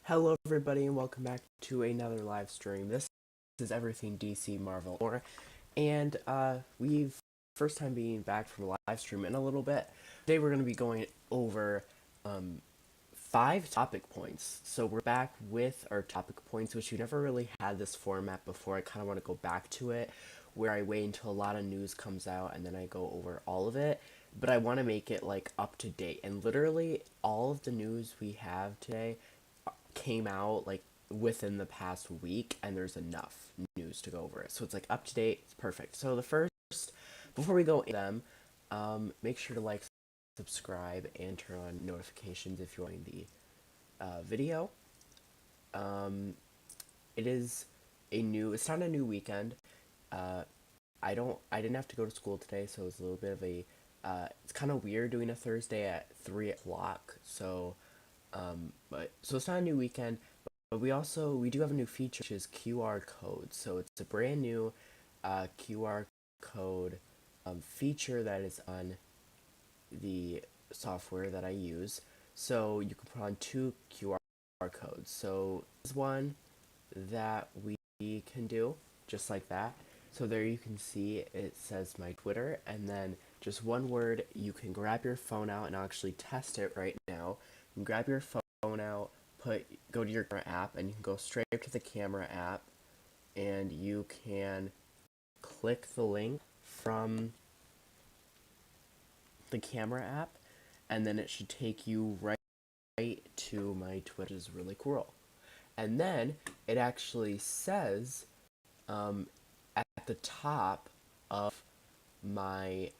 Hello, everybody, and welcome back to another live stream. This is Everything DC Marvel More, and we've first time being back from a live stream in a little bit. Today, we're going to be going over 5 topic points. So we're back with our topic points, which we never really had this format before. I kind of want to go back to it, where I wait until a lot of news comes out and then I go over all of it. But I want to make it like up to date, and literally all of the news we have today came out like within the past week, and there's enough news to go over it. So it's like up to date. It's perfect. So the first, before we go into them, make sure to like, subscribe, and turn on notifications if you're enjoying the video. It is it's not a new weekend. I didn't have to go to school today, so it was a little bit of a, it's kind of weird doing a Thursday at 3 o'clock. So it's not a new weekend, but we do have a new feature, which is QR codes. So it's a brand new QR code feature that is on the software that I use. So you can put on 2 QR codes. So this is one that we can do just like that. So there you can see it says my Twitter, and then just one word. You can grab your phone out, and I'll actually test it right now. You can grab your phone out, go to your camera app, and you can go straight to the camera app, and you can click the link from the camera app, and then it should take you right to my Twitter, which is really cool. And then it actually says at the top of my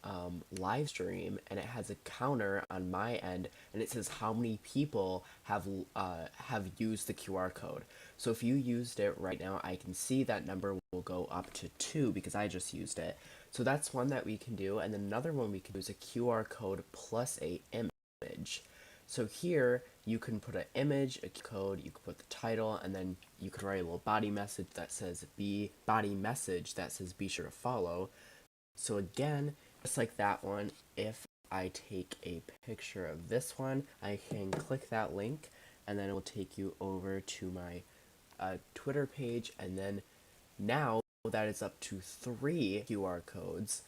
live stream, and it has a counter on my end, and it says how many people have used the QR code. So if you used it right now, I can see that number will go up to 2 because I just used it. So that's one that we can do, and then another one we can do is a QR code plus a image. So here you can put an image, a code, you can put the title, and then you could write a little body message that says be sure to follow. So again, just like that one, if I take a picture of this one, I can click that link, and then it will take you over to my Twitter page, and then now that is up to 3 QR codes,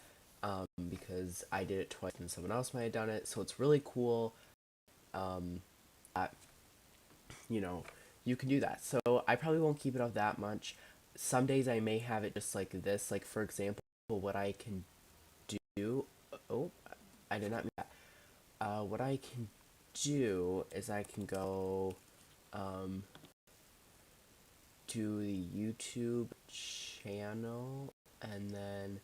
because I did it twice and someone else might have done it. So it's really cool. That, you can do that. So I probably won't keep it up that much. Some days I may have it just like this. Like, for example, what I can do. Oh, I did not mean that. What I can do is I can go to the YouTube channel, and then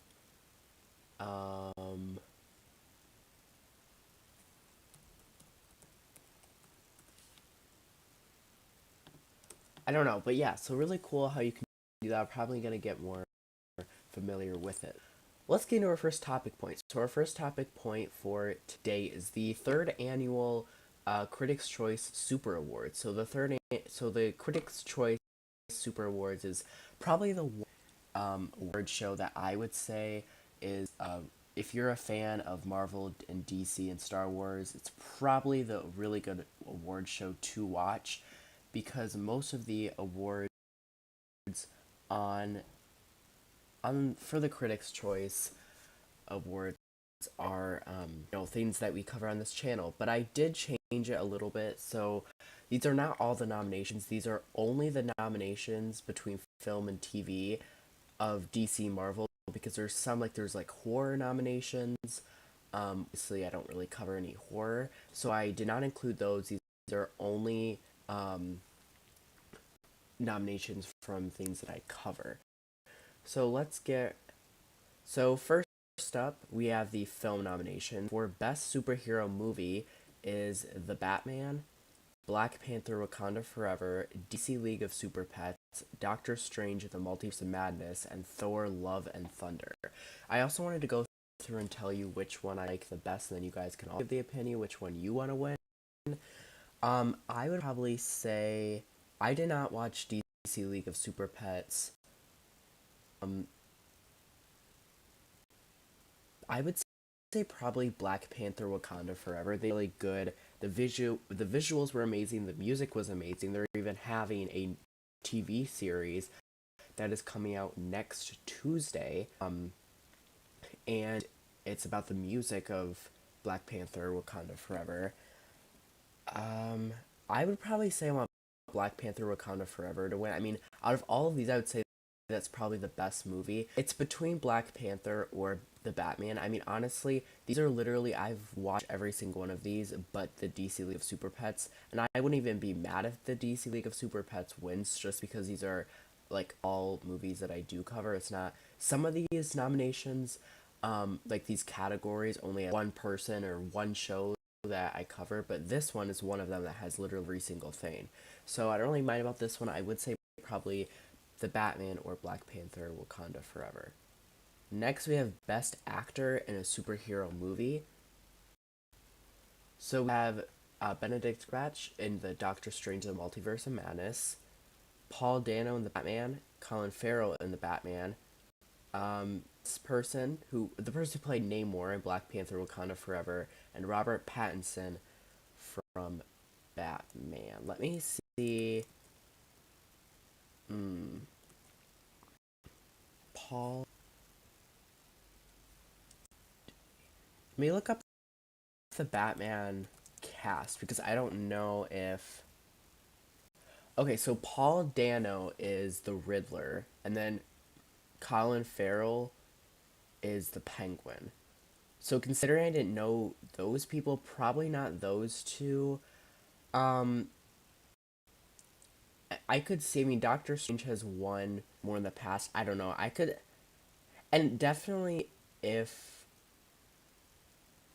I don't know, but yeah, so really cool how you can do that. I'm probably gonna get more familiar with it. Let's get into our first topic point. So our first topic point for today is the third annual Critics' Choice Super Awards. So the Critics' Choice Super Awards is probably the award show that I would say is, if you're a fan of Marvel and DC and Star Wars, it's probably the really good award show to watch, because most of the awards on for the Critics' Choice Awards are things that we cover on this channel. But I did change it a little bit. So these are not all the nominations. These are only the nominations between film and TV of DC Marvel, because there's like horror nominations. Obviously I don't really cover any horror, so I did not include those. These are only nominations from things that I cover. So first up, we have the film nomination. For Best Superhero Movie is The Batman, Black Panther Wakanda Forever, DC League of Super Pets, Doctor Strange The Multiverse of Madness, and Thor Love and Thunder. I also wanted to go through and tell you which one I like the best, and then you guys can all give the opinion which one you want to win. I would probably say I did not watch DC League of Super Pets. I would say probably Black Panther Wakanda Forever. They were really good. The visuals were amazing, the music was amazing. They're even having a TV series that is coming out next Tuesday. And it's about the music of Black Panther Wakanda Forever. Um, I would probably say I want Black Panther Wakanda Forever to win. I mean, out of all of these, I would say that's probably the best movie. It's between Black Panther or the Batman. I mean, honestly, these are literally, I've watched every single one of these, but the DC League of Super Pets, and I wouldn't even be mad if the DC League of Super Pets wins, just because these are like all movies that I do cover. It's not some of these nominations, like these categories, only have one person or one show that I cover, but this one is one of them that has literally every single thing. So I don't really mind about this one. I would say probably the Batman or Black Panther Wakanda Forever. Next, we have Best Actor in a Superhero Movie. So we have Benedict Cumberbatch in the Doctor Strange and the Multiverse of Madness, Paul Dano in the Batman, Colin Farrell in the Batman, the person who played Namor in Black Panther Wakanda Forever, and Robert Pattinson from Batman. Let me see. Hmm. Paul. Let me look up the Batman cast because I don't know if. Okay, so Paul Dano is the Riddler, and then Colin Farrell is the Penguin. So considering I didn't know those people, probably not those two. Um, I could see. I mean, Doctor Strange has won more in the past. I don't know. I could, and definitely if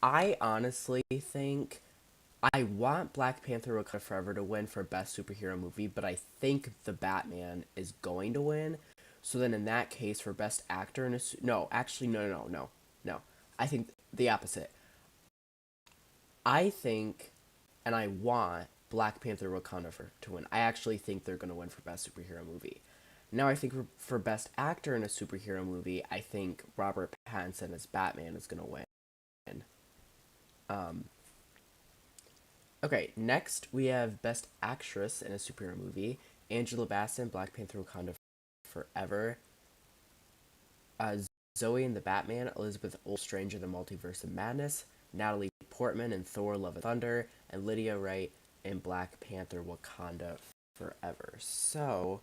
I honestly think I want Black Panther Wakanda Forever to win for best superhero movie, but I think the Batman is going to win. So then in that case, for best actor in a no, actually no. I think the opposite. I think, and I want Black Panther Wakanda to win. I actually think they're going to win for best superhero movie. Now I think for best actor in a superhero movie, I think Robert Pattinson as Batman is going to win. Um, okay, next we have best actress in a superhero movie: Angela Bassett, Black Panther Wakanda Forever, uh, Zoe in the Batman, Elizabeth Olsen in the Multiverse of Madness, Natalie Portman in Thor: Love and Thunder, and Lydia Wright in Black Panther Wakanda Forever. So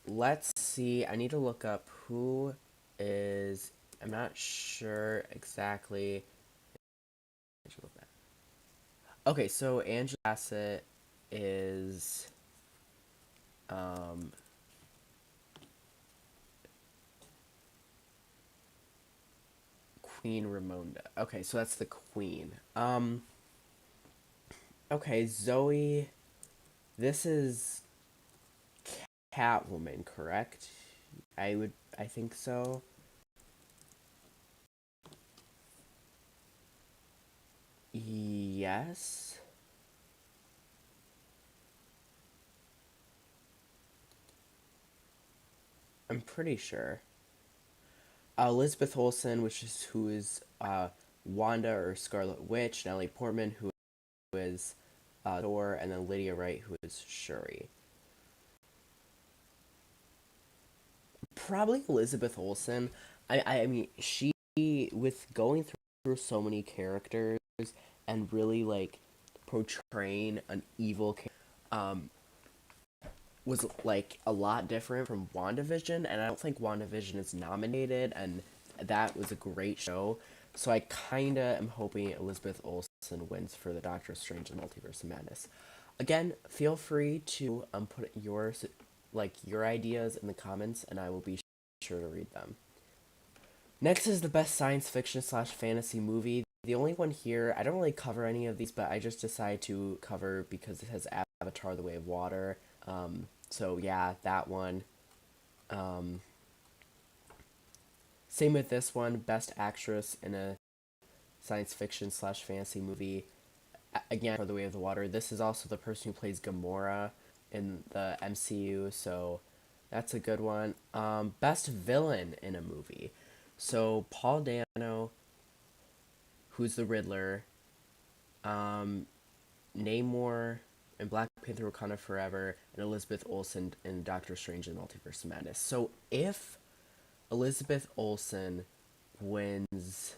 let's see. I need to look up who is. I'm not sure exactly. Okay, so Angela Bassett is um, Queen Ramonda. Okay, so that's the Queen. Okay, Zoe. This is Catwoman, correct? I think so. Yes, I'm pretty sure. Elizabeth Olsen, who is Wanda or Scarlet Witch, Natalie Portman, who is Thor, and then Lydia Wright, who is Shuri. Probably Elizabeth Olsen. I mean, she, with going through so many characters and really like portraying an evil was like a lot different from WandaVision, and I don't think WandaVision is nominated, and that was a great show. So I kinda am hoping Elizabeth Olsen wins for the Doctor Strange and Multiverse of Madness. Again, feel free to put your ideas in the comments, and I will be sure to read them. Next is the best science fiction slash fantasy movie. The only one here, I don't really cover any of these, but I just decided to cover because it has Avatar: The Way of Water. So yeah, that one. Um, Same with this one, best actress in a science fiction slash fantasy movie. Again, for The Way of the Water. This is also the person who plays Gamora in the MCU, so that's a good one. Best villain in a movie. So Paul Dano who's the Riddler, um, Namor and Black Panther Wakanda Forever, and Elizabeth Olsen in Doctor Strange and the Multiverse of Madness. So if Elizabeth Olsen wins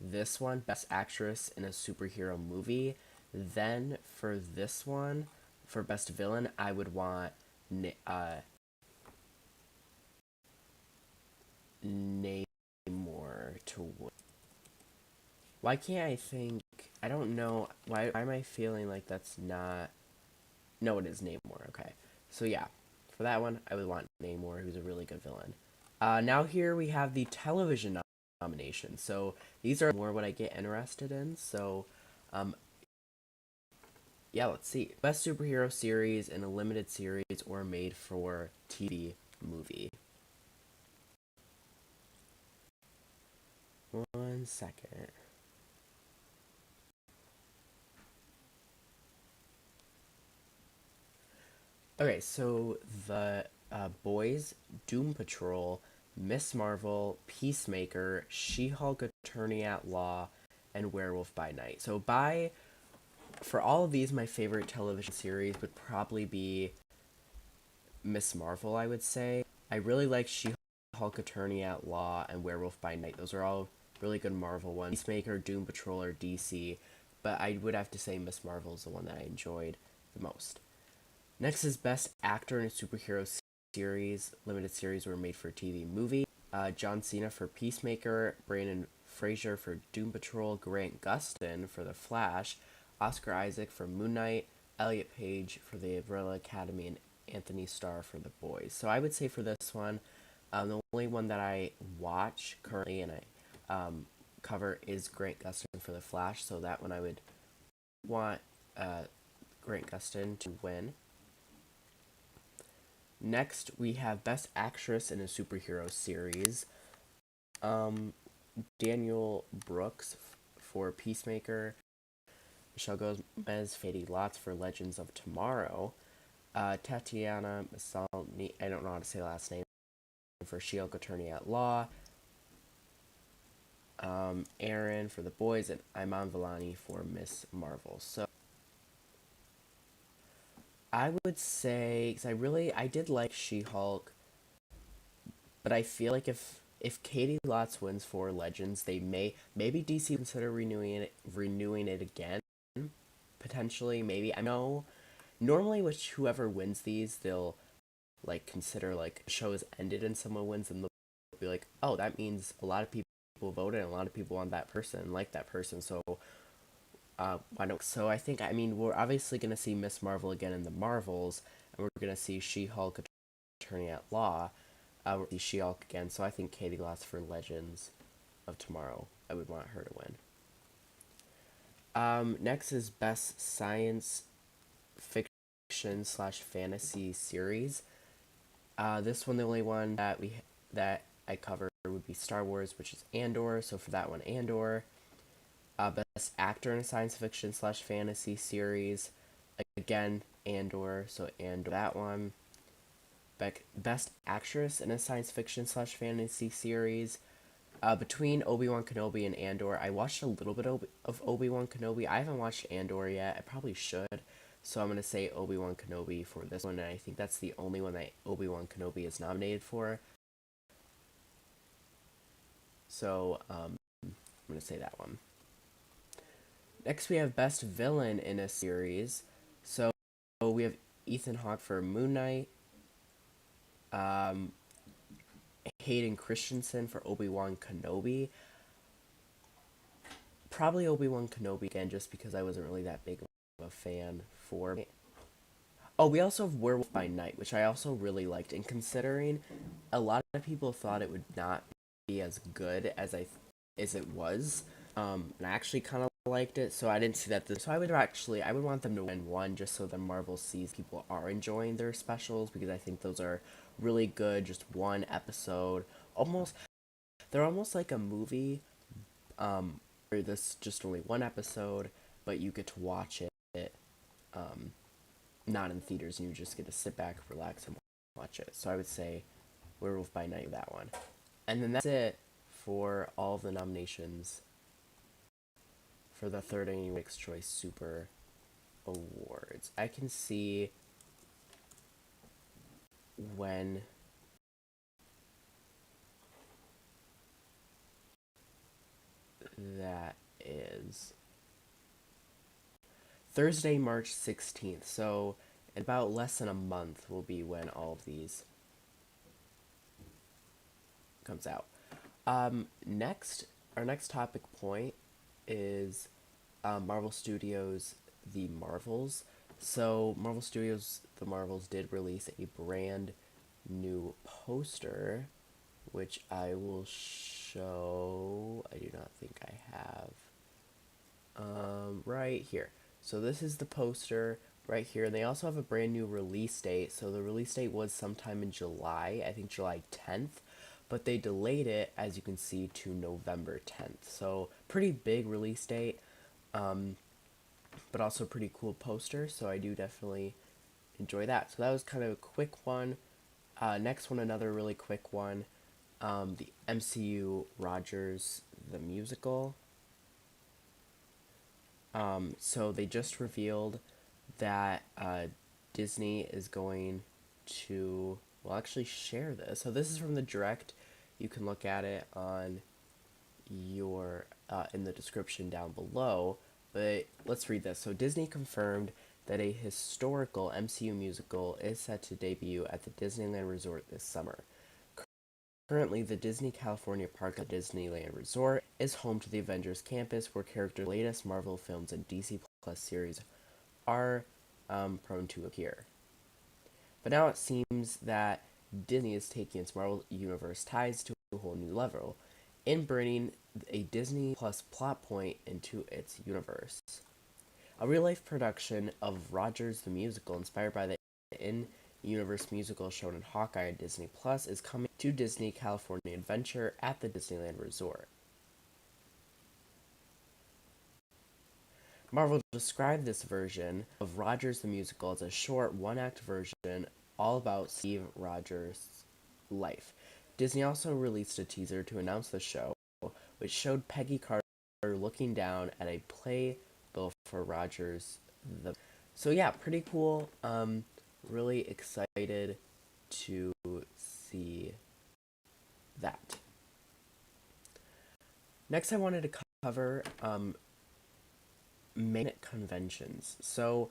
this one, Best Actress in a Superhero Movie, then for this one, for Best Villain, I would want Namor to win. Why can't I think? I don't know. Why am I feeling like that's not? No, it is Namor. Okay. So yeah, for that one, I would want Namor, who's a really good villain. Now here we have the television nominations. So these are more what I get interested in. So, um, yeah, let's see. Best superhero series in a limited series or made for TV movie. 1 second. Okay, so the boys, Doom Patrol, Miss Marvel, Peacemaker, She-Hulk Attorney at Law, and Werewolf by Night. So for all of these, my favorite television series would probably be Miss Marvel, I would say. I really like She-Hulk Attorney at Law and Werewolf by Night. Those are all really good Marvel ones. Peacemaker, Doom Patrol, or DC, but I would have to say Miss Marvel is the one that I enjoyed the most. Next is Best Actor in a Superhero Series, limited series or made for TV movie. John Cena for Peacemaker, Brandon Fraser for Doom Patrol, Grant Gustin for The Flash, Oscar Isaac for Moon Knight, Elliot Page for The Umbrella Academy, and Anthony Starr for The Boys. So I would say for this one, the only one that I watch currently and I cover is Grant Gustin for The Flash. So that one I would want Grant Gustin to win. Next, we have Best Actress in a Superhero Series. Daniel Brooks for Peacemaker, Michelle Gomez, Katie Lotz for Legends of Tomorrow, Tatiana Maslany, I don't know how to say last name, for She-Hulk Attorney at Law, Aaron for The Boys, and Iman Vellani for Miss Marvel. So I would say, because I did like She-Hulk, but I feel like if Katie Lotz wins for Legends, maybe DC consider renewing it again, potentially. Maybe I know normally with whoever wins these, they'll like consider like a show has ended and someone wins, and they'll be like, oh, that means a lot of people voted and a lot of people want that person and like that person, so why don't? So I mean we're obviously gonna see Miss Marvel again in the Marvels, and we're gonna see She-Hulk Attorney at Law. We'll see She-Hulk again, so I think Katie Lotz for Legends of Tomorrow. I would want her to win. Next is Best Science Fiction slash Fantasy Series. This one, the only one that I cover would be Star Wars, which is Andor. So for that one, Andor. Best Actor in a Science Fiction slash Fantasy Series. Again, Andor. So Andor. That one. Best Actress in a Science Fiction slash Fantasy Series. Between Obi-Wan Kenobi and Andor, I watched a little bit of Obi-Wan Kenobi. I haven't watched Andor yet. I probably should. So I'm going to say Obi-Wan Kenobi for this one, and I think that's the only one that Obi-Wan Kenobi is nominated for. So I'm going to say that one. Next, we have Best Villain in a Series. So we have Ethan Hawke for Moon Knight, Hayden Christensen for Obi-Wan Kenobi. Probably Obi-Wan Kenobi again, just because I wasn't really that big of a fan for. Oh, we also have Werewolf by Night, which I also really liked. And considering a lot of people thought it would not be as good as it was, and I actually kind of liked it, so I didn't see that. So I would want them to win one, just so the Marvel sees people are enjoying their specials, because I think those are really good. Just one episode, they're almost like a movie, where this just only one episode, but you get to watch it, not in theaters, and you just get to sit back, relax, and watch it. So I would say Werewolf by Night, that one. And then that's it for all of the nominations for the third annual Critics' Choice Super Awards. I can see when that is. Thursday, March 16th. So, in about less than a month will be when all of these comes out. Next, our next topic point is Marvel Studios, The Marvels. So, Marvel Studios, The Marvels did release a brand new poster, which I will show. I do not think I have. Right here. So this is the poster right here. And they also have a brand new release date. So the release date was sometime in July, I think July 10th, but they delayed it, as you can see, to November 10th. So pretty big release date, but also pretty cool poster. So I do definitely enjoy that. So that was kind of a quick one. Next one, another really quick one. The MCU Rogers the Musical. So they just revealed that Disney is going to, well, actually share this. So this is from the direct. You can look at it on your in the description down below. But let's read this. So Disney confirmed that a historical MCU musical is set to debut at the Disneyland Resort this summer. Currently, the Disney California Park at Disneyland Resort is home to the Avengers Campus, where characters from the latest Marvel films and DC Plus series are prone to appear. But now it seems that Disney is taking its Marvel Universe ties to a whole new level in bringing a Disney Plus plot point into its universe. A real-life production of Rogers the Musical, inspired by the in-universe musical shown in Hawkeye on Disney Plus, is coming to Disney California Adventure at the Disneyland Resort. Marvel described this version of Rogers the Musical as a short, one-act version all about Steve Rogers' life. Disney also released a teaser to announce the show, which showed Peggy Carter looking down at a playbill for Rogers. So yeah, pretty cool. Really excited to see that. Next, I wanted to cover main conventions. So,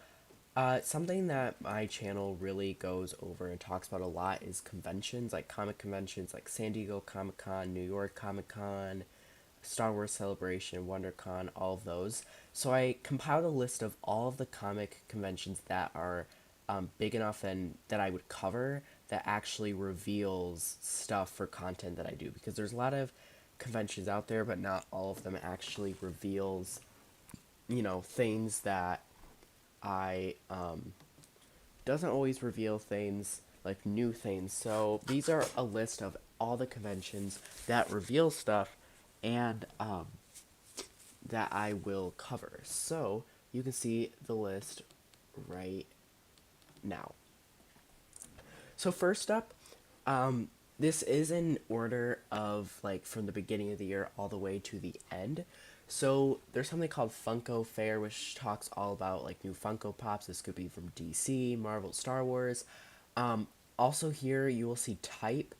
something that my channel really goes over and talks about a lot is conventions, like comic conventions, like San Diego Comic Con, New York Comic Con, Star Wars Celebration, WonderCon, all of those. So I compiled a list of all of the comic conventions that are big enough and that I would cover that actually reveals stuff for content that I do, because there's a lot of conventions out there, but not all of them actually reveals, things that I doesn't always reveal things like new things. So these are a list of all the conventions that reveal stuff and that I will cover. So you can see the list right now. So first up, this is in order of like from the beginning of the year all the way to the end. So there's something called Funko Fair, which talks all about like new Funko Pops. This could be from DC, Marvel, Star Wars. Also here you will see Type.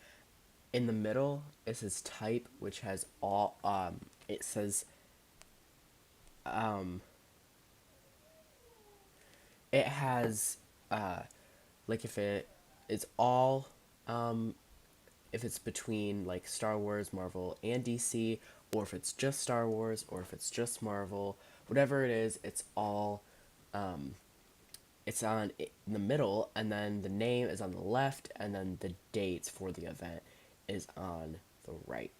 In the middle it says Type, which has all it says it has like if it is all if it's between like Star Wars, Marvel, and DC, or if it's just Star Wars, or if it's just Marvel, whatever it is, it's all it's on in the middle, and then the name is on the left, and then the dates for the event is on the right.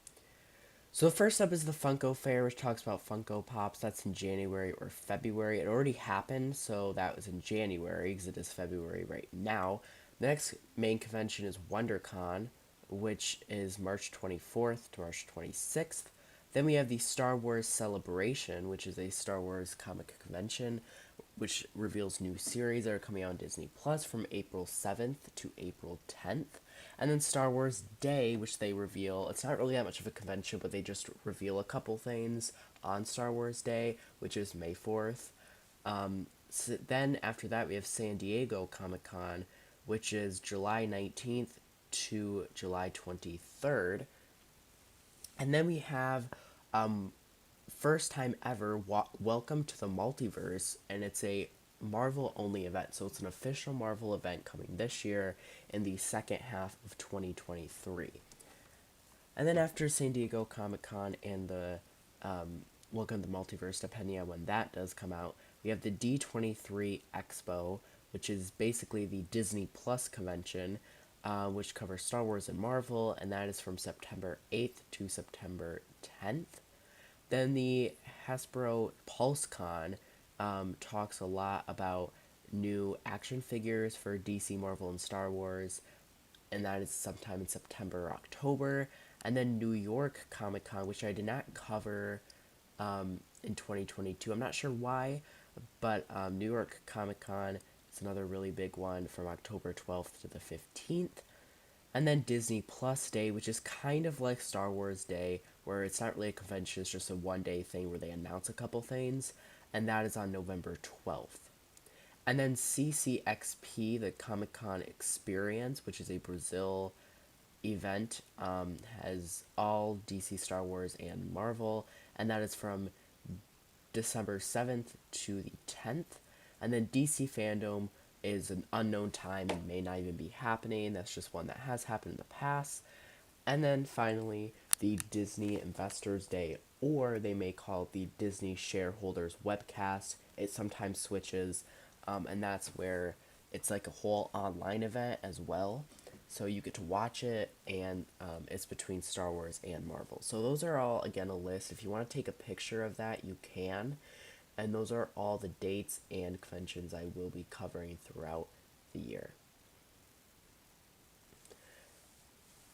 So the first up is the Funko Fair, which talks about Funko Pops. That's in January or February. It already happened, so that was in January, because it is February right now. The next main convention is WonderCon, which is March 24th to March 26th. Then we have the Star Wars Celebration, which is a Star Wars comic convention, which reveals new series that are coming out on Disney Plus from April 7th to April 10th. And then Star Wars Day, which they reveal, it's not really that much of a convention, but they just reveal a couple things on Star Wars Day, which is May 4th. So then after that, we have San Diego Comic Con, which is July 19th to July 23rd. And then we have first time ever Welcome to the Multiverse, and it's a Marvel only event. So it's an official Marvel event coming this year in the second half of 2023. And then after San Diego Comic Con and the Welcome to the Multiverse, depending on when that does come out, we have the D23 Expo, which is basically the Disney Plus convention, which covers Star Wars and Marvel, and that is from September 8th to September 10th. Then the Hasbro PulseCon talks a lot about new action figures for DC, Marvel, and Star Wars, and that is sometime in September or October. And then New York Comic Con, which I did not cover in 2022. I'm not sure why, but New York Comic Con is another really big one from October 12th to the 15th. And then Disney Plus Day, which is kind of like Star Wars Day, where it's not really a convention, it's just a one-day thing where they announce a couple things, and that is on November 12th. And then CCXP, the Comic Con Experience, which is a Brazil event, has all DC, Star Wars, and Marvel, and that is from December 7th to the 10th. And then DC Fandom is an unknown time and may not even be happening. That's just one that has happened in the past. And then finally, the Disney Investors Day, or they may call it the Disney Shareholders Webcast. It sometimes switches, and that's where it's like a whole online event as well. So you get to watch it, and it's between Star Wars and Marvel. So those are all, again, a list. If you want to take a picture of that, you can. And those are all the dates and conventions I will be covering throughout the year.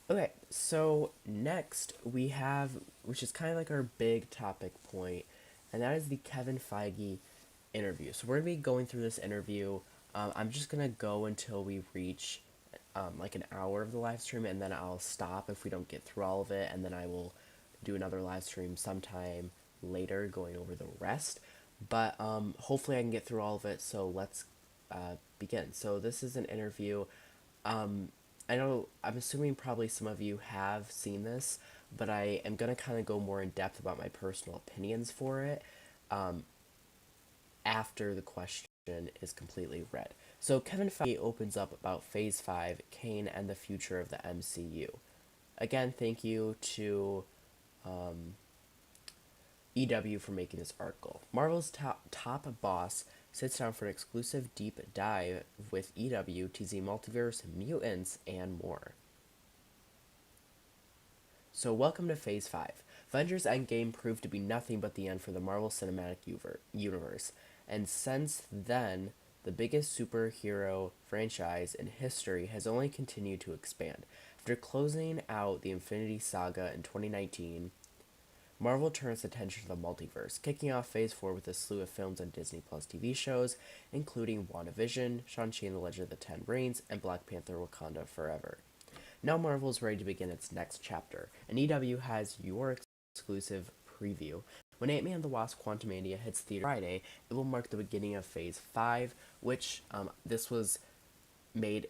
Okay, so next we have, which is kind of like our big topic point, and that is the Kevin Feige interview. So we're going to be going through this interview. I'm just going to go until we reach like an hour of the live stream, and then I'll stop if we don't get through all of it, and then I will do another live stream sometime later going over the rest. But hopefully I can get through all of it, so let's begin. So this is an interview. I know, I'm assuming probably some of you have seen this, but I am going to kind of go more in depth about my personal opinions for it after the question is completely read. So Kevin Feige opens up about Phase 5, Kane, and the future of the MCU. Again, thank you to EW for making this article. Marvel's top boss sits down for an exclusive deep dive with EW, teasing multiverse, mutants, and more. So welcome to Phase 5. Avengers Endgame proved to be nothing but the end for the Marvel Cinematic Universe, and since then, the biggest superhero franchise in history has only continued to expand. After closing out the Infinity Saga in 2019, Marvel turns attention to the multiverse, kicking off Phase 4 with a slew of films and Disney Plus TV shows, including WandaVision, Shang-Chi and the Legend of the Ten Rings, and Black Panther: Wakanda Forever. Now Marvel is ready to begin its next chapter, and EW has your exclusive preview. When Ant-Man and the Wasp: Quantumania hits theater Friday, it will mark the beginning of Phase 5, which this was made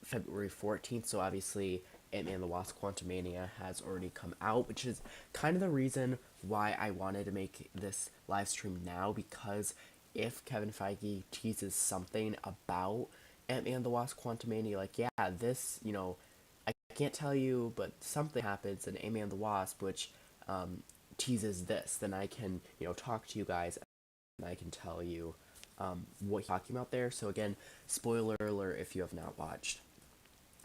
February 14th, so obviously Ant-Man and the Wasp: Quantumania has already come out, which is kind of the reason why I wanted to make this live stream now, because if Kevin Feige teases something about Ant-Man and the Wasp: Quantumania, like, yeah, this, I can't tell you, but something happens in Ant-Man and the Wasp, which teases this, then I can, talk to you guys, and I can tell you what he's talking about there. So again, spoiler alert if you have not watched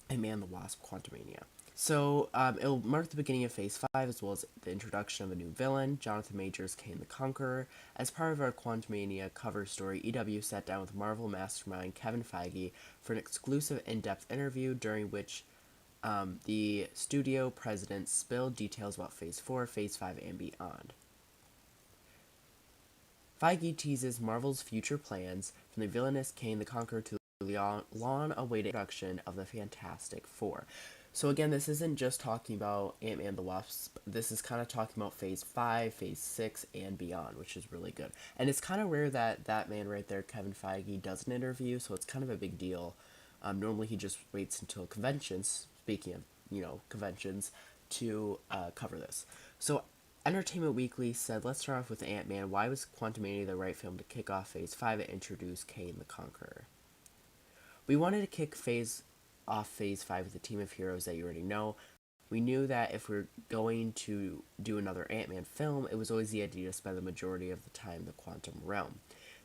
Ant-Man and the Wasp: Quantumania. So it'll mark the beginning of Phase 5, as well as the introduction of a new villain, Jonathan Majors' Kane the Conqueror. As part of our Quantumania cover story, EW sat down with Marvel mastermind Kevin Feige for an exclusive in-depth interview, during which the studio president spilled details about Phase 4, Phase 5, and beyond. Feige teases Marvel's future plans, from the villainous Kane the Conqueror to the long-awaited introduction of the Fantastic Four. So again, this isn't just talking about Ant-Man the Wasp. This is kind of talking about Phase 5, Phase 6, and beyond, which is really good. And it's kind of rare that that man right there, Kevin Feige, does an interview, so it's kind of a big deal. Normally he just waits until conventions, speaking of, conventions, to cover this. So Entertainment Weekly said, let's start off with Ant-Man. Why was Quantumania the right film to kick off Phase 5 and introduce Kane the Conqueror? We wanted to kick Phase 5 with a team of heroes that you already know. We knew that if we're going to do another Ant-Man film, it was always the idea to spend the majority of the time in the quantum realm.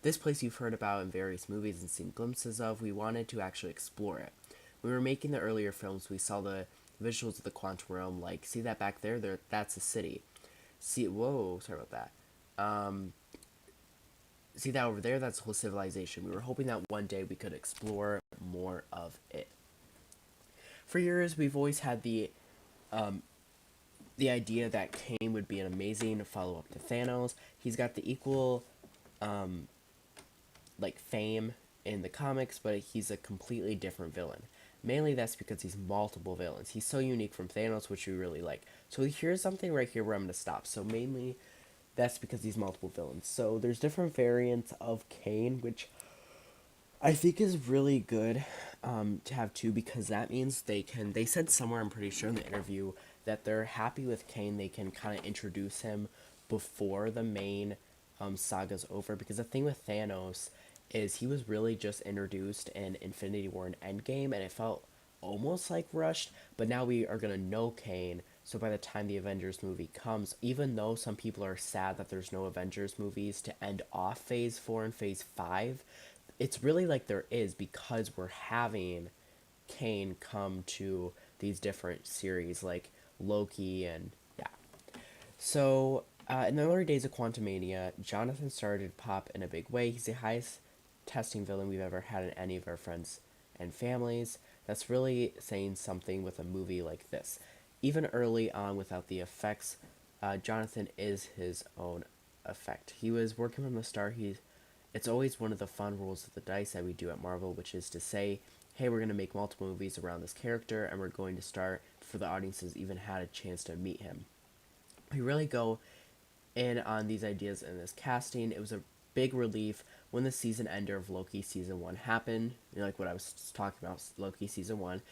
This place you've heard about in various movies and seen glimpses of, we wanted to actually explore it. When we were making the earlier films, we saw the visuals of the quantum realm, like, see that back there? That's a city. See, whoa, sorry about that. Um, See that over there? That's a whole civilization. We were hoping that one day we could explore more of it. For years, we've always had um, the idea that Kane would be an amazing follow up to Thanos. He's got the equal um, fame in the comics, but he's a completely different villain. Mainly that's because he's multiple villains. He's so unique from Thanos, which we really like. So here's something right here where I'm going to stop. So mainly that's because he's multiple villains. So there's different variants of Kane, which I think is really good to have too, because that means they said somewhere, I'm pretty sure in the interview, that they're happy with Kane. They can kind of introduce him before the main saga's over, because the thing with Thanos is he was really just introduced in Infinity War and Endgame, and it felt almost like rushed. But now we are going to know Kane, so by the time the Avengers movie comes, even though some people are sad that there's no Avengers movies to end off Phase 4 and Phase 5, it's really like there is, because we're having Kane come to these different series like Loki and yeah. So in the early days of Quantumania, Jonathan started to pop in a big way. He's the highest testing villain we've ever had in any of our friends and families. That's really saying something with a movie like this. Even early on, without the effects, Jonathan is his own effect. He was working from the start. It's always one of the fun rules of the dice that we do at Marvel, which is to say, hey, we're going to make multiple movies around this character, and we're going to start before the audiences even had a chance to meet him. We really go in on these ideas in this casting. It was a big relief when the season ender of Loki season 1 happened. Like what I was talking about, Loki season 1.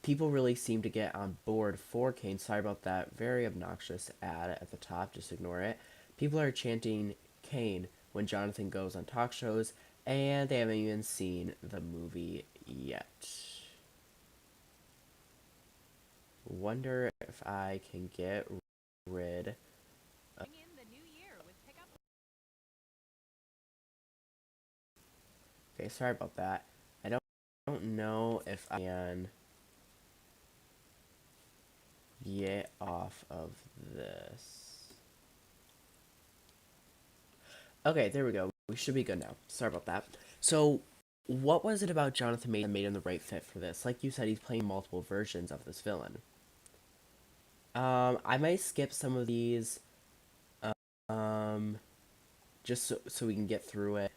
People really seemed to get on board for Kane. Sorry about that very obnoxious ad at the top. Just ignore it. People are chanting Kane when Jonathan goes on talk shows, and they haven't even seen the movie yet. Wonder if I can get rid of... Okay, sorry about that. I don't know if I can get off of this. Okay, there we go. We should be good now. Sorry about that. So, what was it about Jonathan Majors that made him the right fit for this? Like you said, he's playing multiple versions of this villain. I might skip some of these, um, just so we can get through it.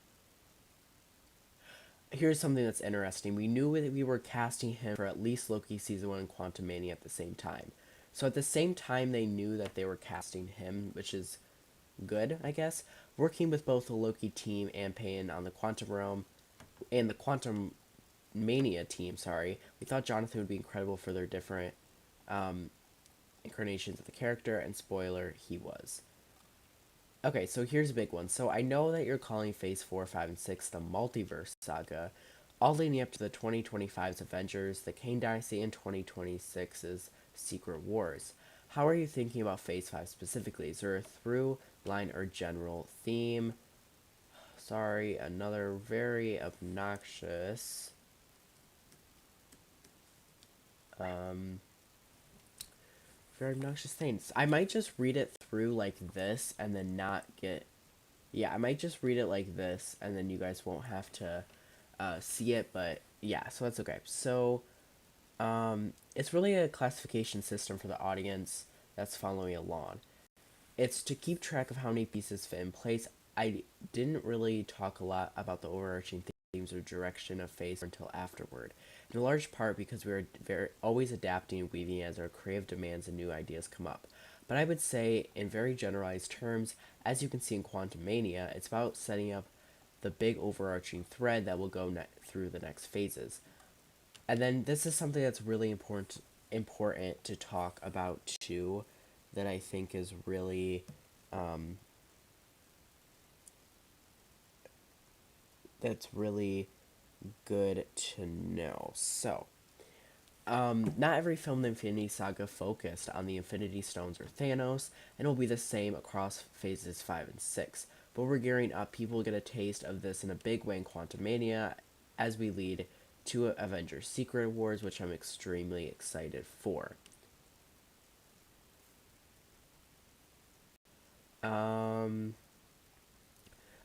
Here's something that's interesting. We knew that we were casting him for at least Loki season 1 and Quantumania at the same time. So at the same time they knew that they were casting him, which is good, I guess. Working with both the Loki team and Payne on the Quantum Realm and the Quantum Mania team, sorry, we thought Jonathan would be incredible for their different um, incarnations of the character, and spoiler, he was. Okay, so here's a big one. So I know that you're calling Phase 4, 5, and 6 the Multiverse Saga, all leading up to the 2025's Avengers, the Kane Dynasty, and 2026's Secret Wars. How are you thinking about Phase 5 specifically? Is there a through line or general theme? Sorry, another very obnoxious um, very obnoxious things. I might just read it through like this and then not get... Yeah, I might just read it like this and then you guys won't have to see it, but yeah, so that's okay. So, it's really a classification system for the audience that's following along. It's to keep track of how many pieces fit in place. I didn't really talk a lot about the overarching themes or direction of Phase until afterward. in large part because we are very always adapting and weaving as our creative demands and new ideas come up. But I would say, in very generalized terms, as you can see in Quantum Mania, it's about setting up the big overarching thread that will go through the next phases. And then this is something that's really important to talk about too, that I think is really um, that's really good to know. So, not every film in the Infinity Saga focused on the Infinity Stones or Thanos, and it will be the same across phases 5 and 6. But we're gearing up, people get a taste of this in a big way in Quantumania as we lead to Avengers Secret Wars, which I'm extremely excited for. Um,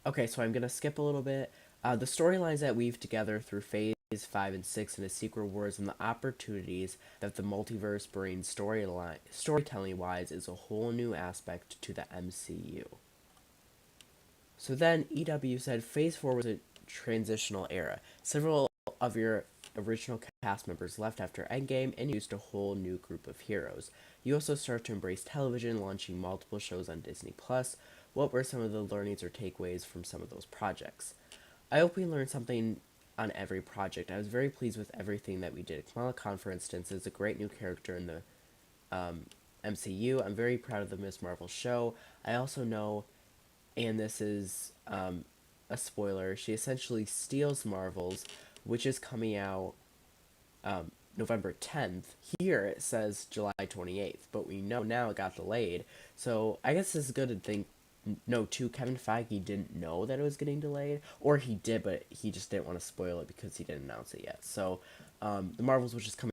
okay, so I'm going to skip a little bit. The storylines that weave together through phase 5 and 6 in the Secret Wars and the opportunities that the multiverse brings storytelling wise is a whole new aspect to the MCU. So then EW said Phase 4 was a transitional era. Several of your original cast members left after Endgame and introduced a whole new group of heroes. You also start to embrace television, launching multiple shows on Disney Plus. What were some of the learnings or takeaways from some of those projects? I hope we learned something on every project. I was very pleased with everything that we did. Kamala Khan, for instance, is a great new character in the MCU. I'm very proud of the Miss Marvel show. I also know, and this is a spoiler, she essentially steals Marvel's, which is coming out November 10th. Here it says July 28th, but we know now it got delayed. So I guess it's good to think. No, too, Kevin Feige didn't know that it was getting delayed, or he did, but he just didn't want to spoil it because he didn't announce it yet. So, the Marvels, which is coming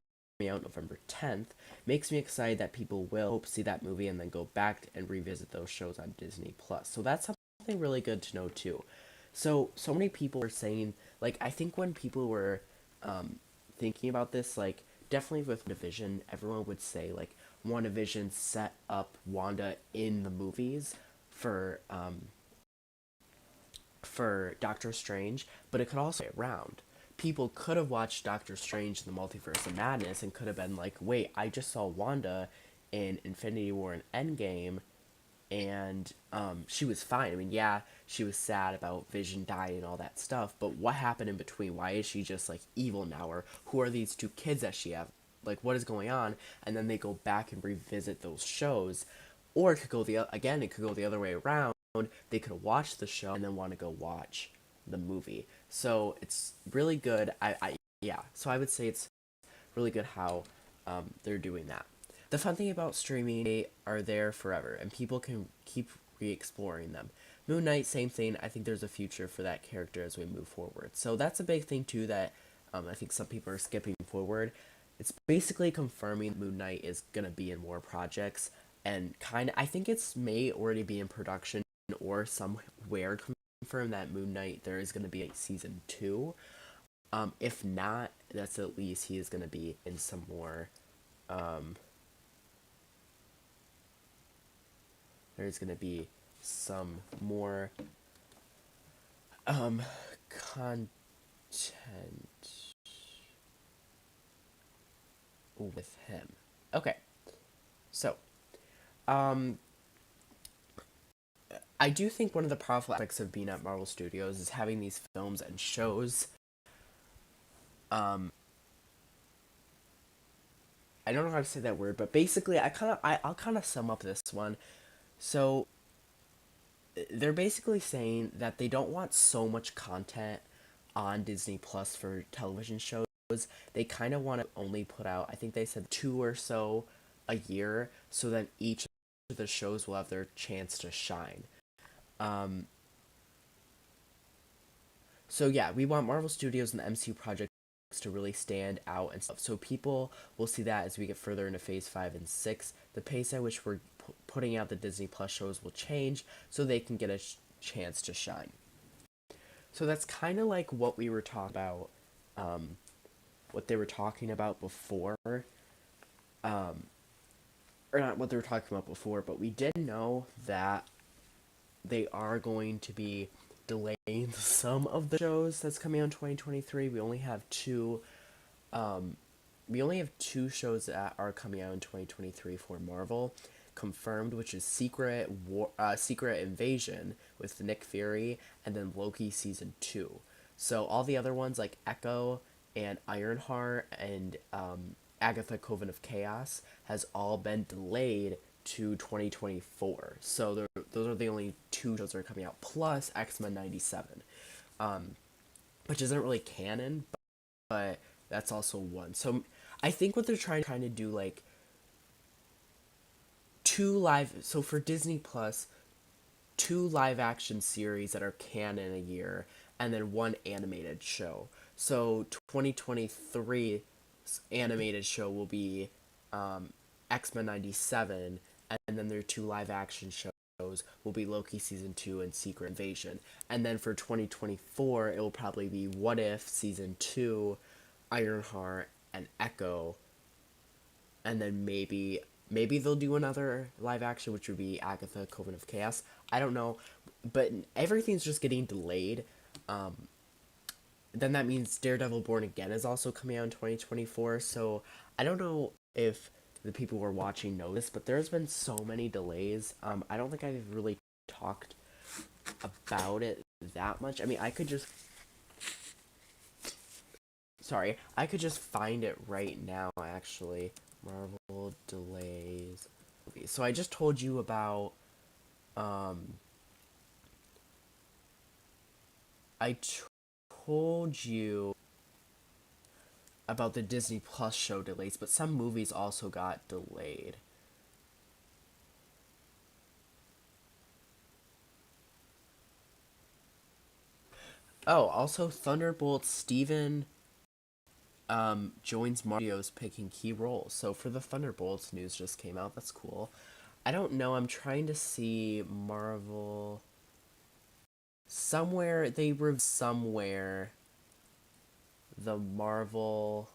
out November 10th, makes me excited that people will hope see that movie and then go back and revisit those shows on Disney Plus. So that's something really good to know too. So many people were saying, like, I think when people were thinking about this, like, definitely with Division, everyone would say, like, WandaVision set up Wanda in the movies for Doctor Strange, but it could also be around. People could have watched Doctor Strange in the Multiverse of Madness and could have been like, wait, I just saw Wanda in Infinity War and Endgame, and she was fine. I mean, yeah, she was sad about Vision dying and all that stuff, but what happened in between? Why is she just like evil now? Or who are these two kids that she have? Like, what is going on? And then they go back and revisit those shows, or it could go again. It could go the other way around. They could watch the show and then want to go watch the movie. So it's really good. Yeah. So I would say it's really good how they're doing that. The fun thing about streaming, they are there forever, and people can keep re-exploring them. Moon Knight, same thing. I think there's a future for that character as we move forward. So that's a big thing too that I think some people are skipping forward. It's basically confirming Moon Knight is gonna be in more projects, and kind of I think it's may already be in production or somewhere confirmed that Moon Knight there is gonna be a season 2. If not, that's at least he is gonna be in some more. Um, there's going to be some more content with him. Okay, so um, I do think one of the powerful aspects of being at Marvel Studios is having these films and shows. Um, I don't know how to say that word, but basically, I'll kind of sum up this one. So they're basically saying that they don't want so much content on Disney Plus for television shows. They kind of want to only put out, I think they said 2 or so a year, so that each of the shows will have their chance to shine. Um, so yeah, we want Marvel Studios and the MCU projects to really stand out and stuff. So people will see that as we get further into Phase 5 and 6. The pace at which we're putting out the Disney Plus shows will change so they can get a chance to shine. So that's kind of like what we were talking about, what they were talking about before, um, or not what they were talking about before, but we did know that they are going to be delaying some of the shows that's coming out in 2023. We only have two We only have two shows that are coming out in 2023 for Marvel confirmed, which is Secret Invasion with Nick Fury, and then Loki season 2. So all the other ones like Echo and Ironheart and Agatha Coven of Chaos has all been delayed to 2024. So those are the only two shows that are coming out, plus X-Men 97, which isn't really canon, but that's also one. So I think what they're trying to do, like, two live, so for Disney Plus, two live action series that are canon a year, and then one animated show. So 2023 animated show will be X-Men 97, and then their two live action shows will be Loki season 2 and Secret Invasion. And then for 2024 it will probably be What If season 2, Ironheart, and Echo, and then maybe they'll do another live action, which would be Agatha Coven of Chaos. I don't know, but everything's just getting delayed. Then that means Daredevil Born Again is also coming out in 2024. So I don't know if the people who are watching know this, but there's been so many delays. I don't think I've really talked about it that much. I mean, I could just find it right now, actually. Marvel delays. So I just told you about. Um, I told you about the Disney Plus show delays, but some movies also got delayed. Oh, also Thunderbolt Steven joins Mario's picking key roles. So for the Thunderbolts, news just came out. That's cool. I don't know. I'm trying to see Marvel. Somewhere the Marvel.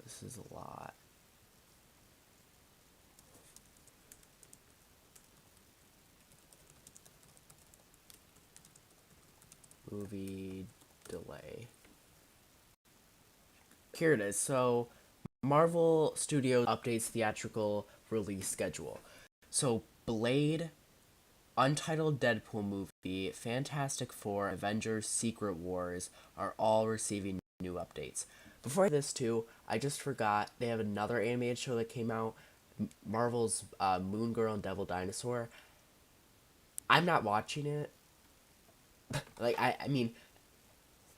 This is a lot. Movie delay. Here it is. So Marvel Studios updates theatrical release schedule. So Blade, Untitled Deadpool movie, Fantastic Four, Avengers: Secret Wars are all receiving new updates. Before this too, I just forgot they have another animated show that came out, Marvel's Moon Girl and Devil Dinosaur. I'm not watching it. Like I mean,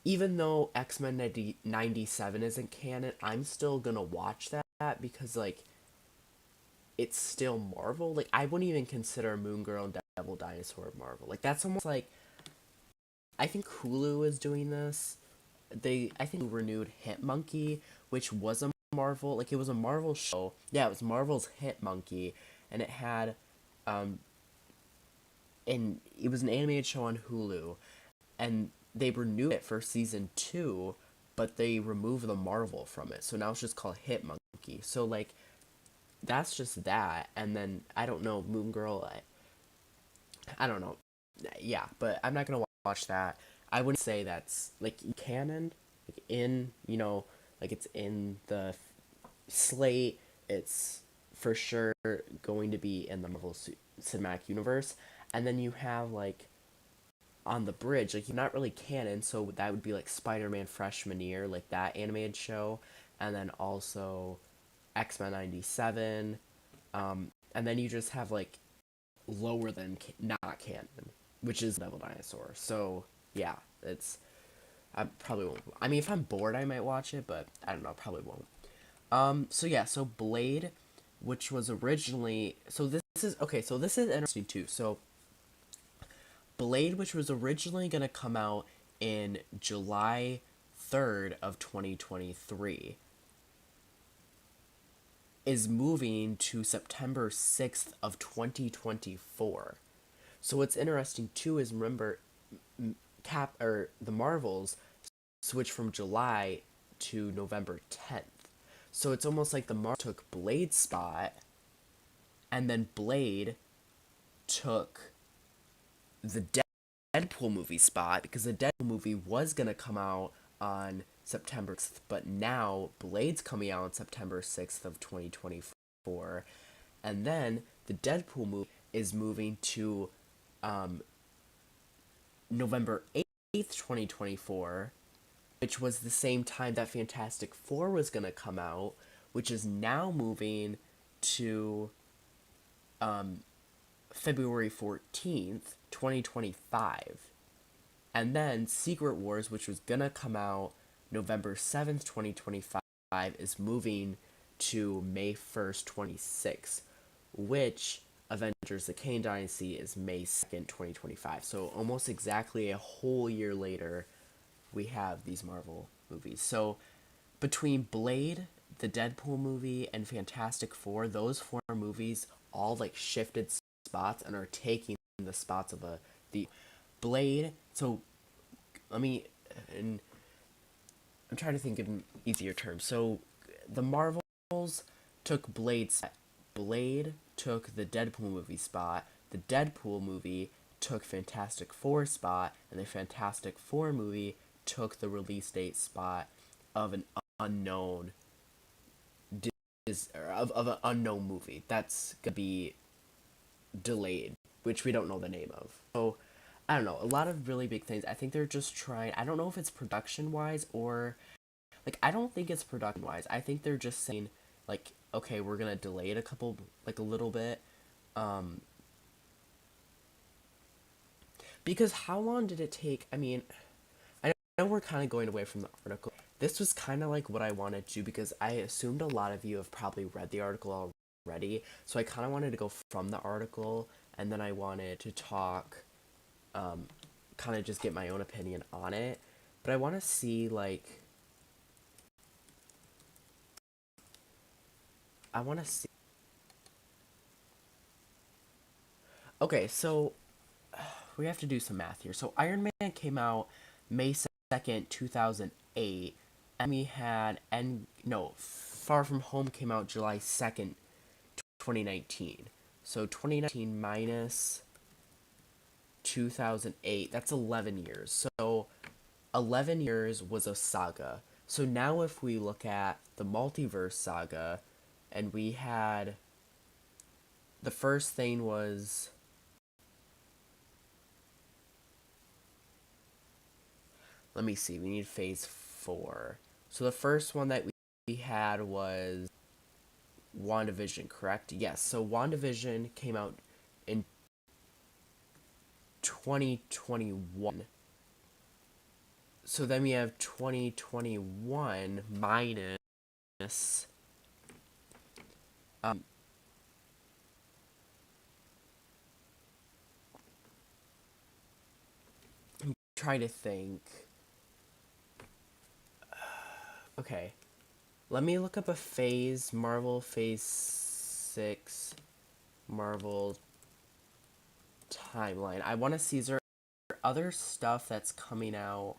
even though X-Men 97 isn't canon, I'm still gonna watch that because like it's still Marvel. Like I wouldn't even consider Moon Girl and Devil Dinosaur Marvel. Like that's almost like, I think Hulu is doing this. I think renewed Hit Monkey, which was a Marvel, like it was a Marvel show. Yeah, it was Marvel's Hit Monkey, and um and it was an animated show on Hulu, and they renewed it for season 2, but they removed the Marvel from it. So now it's just called Hit Monkey. So like that's just that, and then I don't know, Moon Girl, I don't know. Yeah, but I'm not gonna watch that. I wouldn't say that's like canon, like in like it's in the slate. It's for sure going to be in the Marvel Cinematic Universe, and then you have like on the bridge, like you're not really canon, so that would be like Spider-Man Freshman Year, like that animated show, and then also X-Men 97, and then you just have like lower than not canon, which is Devil Dinosaur. So yeah, it's I probably won't. I mean, if I'm bored, I might watch it, but I don't know, probably won't. So yeah, so Blade, which was originally, so this is okay. So this is interesting too. So Blade, which was originally gonna come out in July 3rd of 2023, is moving to September 6th of 2024. So what's interesting too is, remember, Cap or the Marvels switched from July to November 10th. So it's almost like the Marvel took Blade's spot, and then Blade took the Deadpool movie spot, because the Deadpool movie was gonna come out on September 6th, but now Blade's coming out on September 6th of 2024, and then the Deadpool movie is moving to um, November 8th, 2024, which was the same time that Fantastic Four was going to come out, which is now moving to February 14th, 2025. And then Secret Wars, which was going to come out November 7th, 2025, is moving to May 1st, 26, which Avengers the Kane Dynasty is May 2nd, 2025. So almost exactly a whole year later, we have these Marvel movies. So between Blade, the Deadpool movie, and Fantastic Four, those four movies all like shifted spots and are taking the spots of the Blade. So let me, and I'm trying to think in easier terms. So the Marvels took Blade's spot. Blade took the Deadpool movie spot. The Deadpool movie took Fantastic Four spot, and the Fantastic Four movie took the release date spot of an unknown of an unknown movie that's gonna be delayed, which we don't know the name of. So I don't know, a lot of really big things. I think they're just trying. I don't know if it's production wise or like I don't think it's production wise. I think they're just saying like okay, we're gonna delay it a couple like a little bit. Um, because how long did it take? I mean, I know we're kind of going away from the article. This was kind of like what I wanted to do because I assumed a lot of you have probably read the article already. So I kind of wanted to go from the article and then I wanted to talk, kind of just get my own opinion on it. But I want to see, like, I want to see. Okay, so we have to do some math here. So Iron Man came out May 2nd, 2008. And we had, and no, Far From Home came out July 2nd, 2019. So 2019 minus 2008, that's 11 years. So 11 years was a saga. So now if we look at the multiverse saga, and we had the first thing was, let me see, we need phase 4. So the first one that we had was WandaVision, correct? Yes. So WandaVision came out in 2021. So then we have 2021 minus um I'm trying to think. Okay. Let me look up a phase, Marvel Phase 6 Marvel timeline. I want to see is there other stuff that's coming out.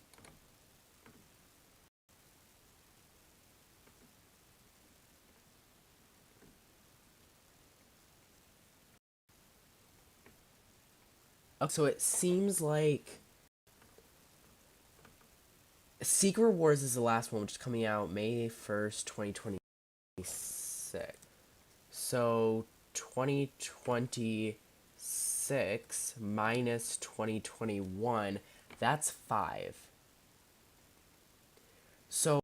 Oh, so it seems like Secret Wars is the last one, which is coming out May 1st, 2026. So 2026 minus 2021, that's 5. So,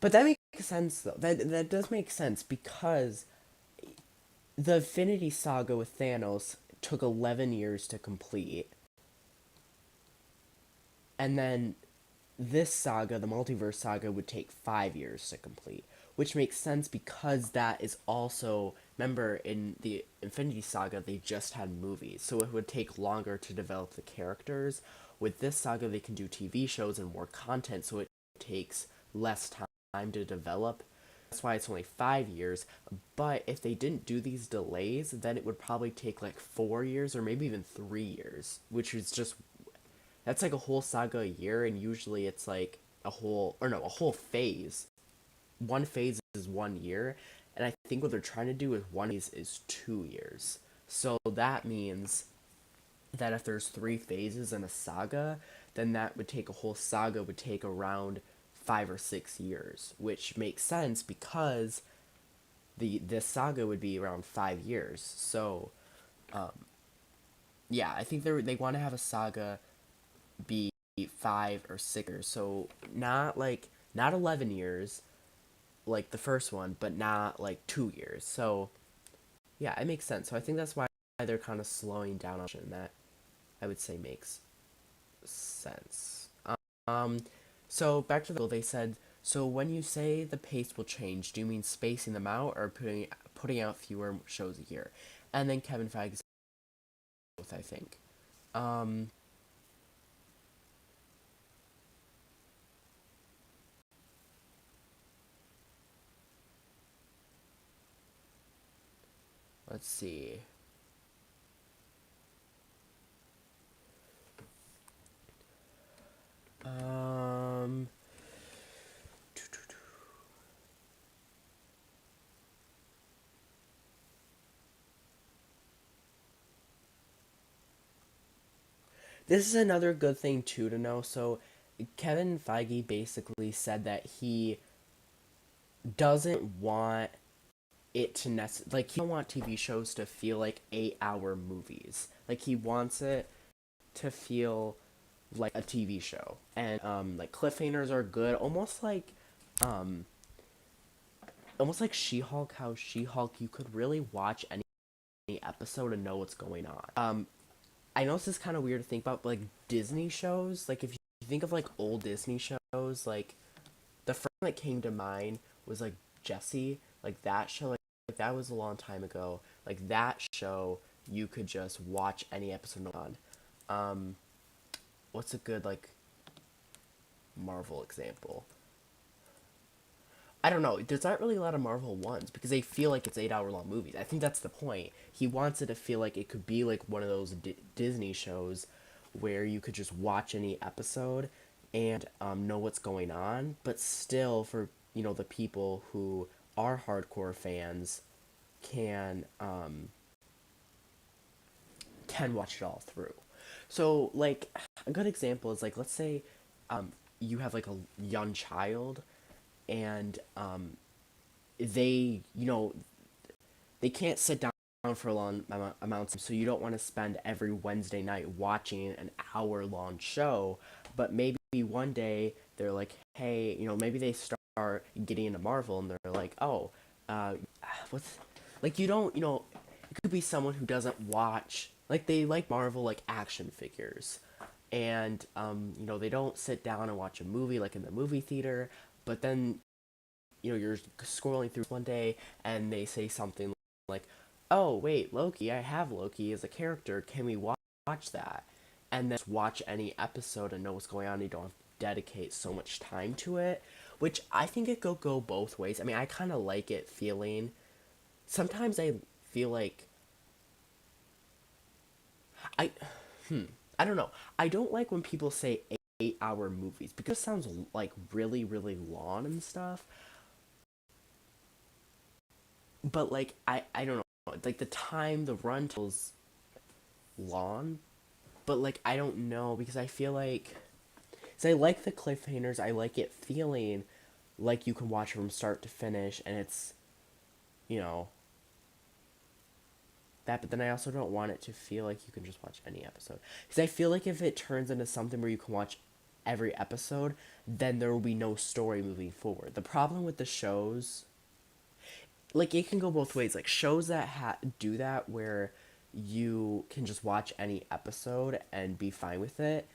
but that makes sense though. That does make sense because the Infinity Saga with Thanos took 11 years to complete. And then this saga, the multiverse saga, would take 5 years to complete, which makes sense because that is also, remember in the Infinity Saga they just had movies, so it would take longer to develop the characters. With this saga they can do TV shows and more content, so it takes less time to develop. That's why it's only 5 years. But if they didn't do these delays, then it would probably take like 4 years or maybe even 3 years, which is just that's like a whole saga a year, and usually it's like a whole, or no, a whole phase. One phase is 1 year, and I think what they're trying to do with one phase is 2 years. So that means that if there's three phases in a saga, then that would take a whole saga would take around 5 or 6 years, which makes sense because this saga would be around 5 years. So yeah, I think they want to have a saga be 5 or 6 years. So not 11 years like the first one, but not like 2 years. So yeah, it makes sense. So I think that's why they're kind of slowing down on that. I would say makes sense. Um, so back to they said, so when you say the pace will change, do you mean spacing them out or putting out fewer shows a year? And then Kevin Feige said both, I think. Um, let's see. Um, this is another good thing too to know. So Kevin Feige basically said that he doesn't want it to like he don't want TV shows to feel like 8-hour movies. Like he wants it to feel like a TV show. And like cliffhangers are good, um almost like She-Hulk, how She-Hulk you could really watch any episode and know what's going on. I know this is kind of weird to think about, but like Disney shows, like if you think of like old Disney shows, like the first one that came to mind was like Jessie, like that show, like that was a long time ago. Like that show, you could just watch any episode on. Um, what's a good like Marvel example? I don't know. There's not really a lot of Marvel ones because they feel like it's 8 hour long movies. I think that's the point. He wants it to feel like it could be like one of those Disney shows where you could just watch any episode and know what's going on, but still for the people who are hardcore fans can can watch it all through. So like a good example is like let's say you have like a young child and they they can't sit down for a long amounts, so you don't want to spend every Wednesday night watching an hour-long show. But maybe one day they're like, hey, maybe they start getting into Marvel and they're like, oh, uh, what's like you don't, it could be someone who doesn't watch, like they like Marvel like action figures, and they don't sit down and watch a movie like in the movie theater, but then you're scrolling through one day and they say something like, "Oh wait, Loki! I have Loki as a character. Can we watch that?" And then just watch any episode and know what's going on. You don't have to dedicate so much time to it, which I think it could go both ways. I mean, I kind of like it feeling. Sometimes I feel like I, I don't know. I don't like when people say 8 hour movies because it sounds like really really long and stuff. But like I don't know, like the time the run tells long, but like I don't know because I feel like, cause I like the cliffhangers, I like it feeling like you can watch it from start to finish and it's you know that, but then I also don't want it to feel like you can just watch any episode because I feel like if it turns into something where you can watch every episode, then there will be no story moving forward. The problem with the shows, like it can go both ways. Like shows that do that where you can just watch any episode and be fine with it.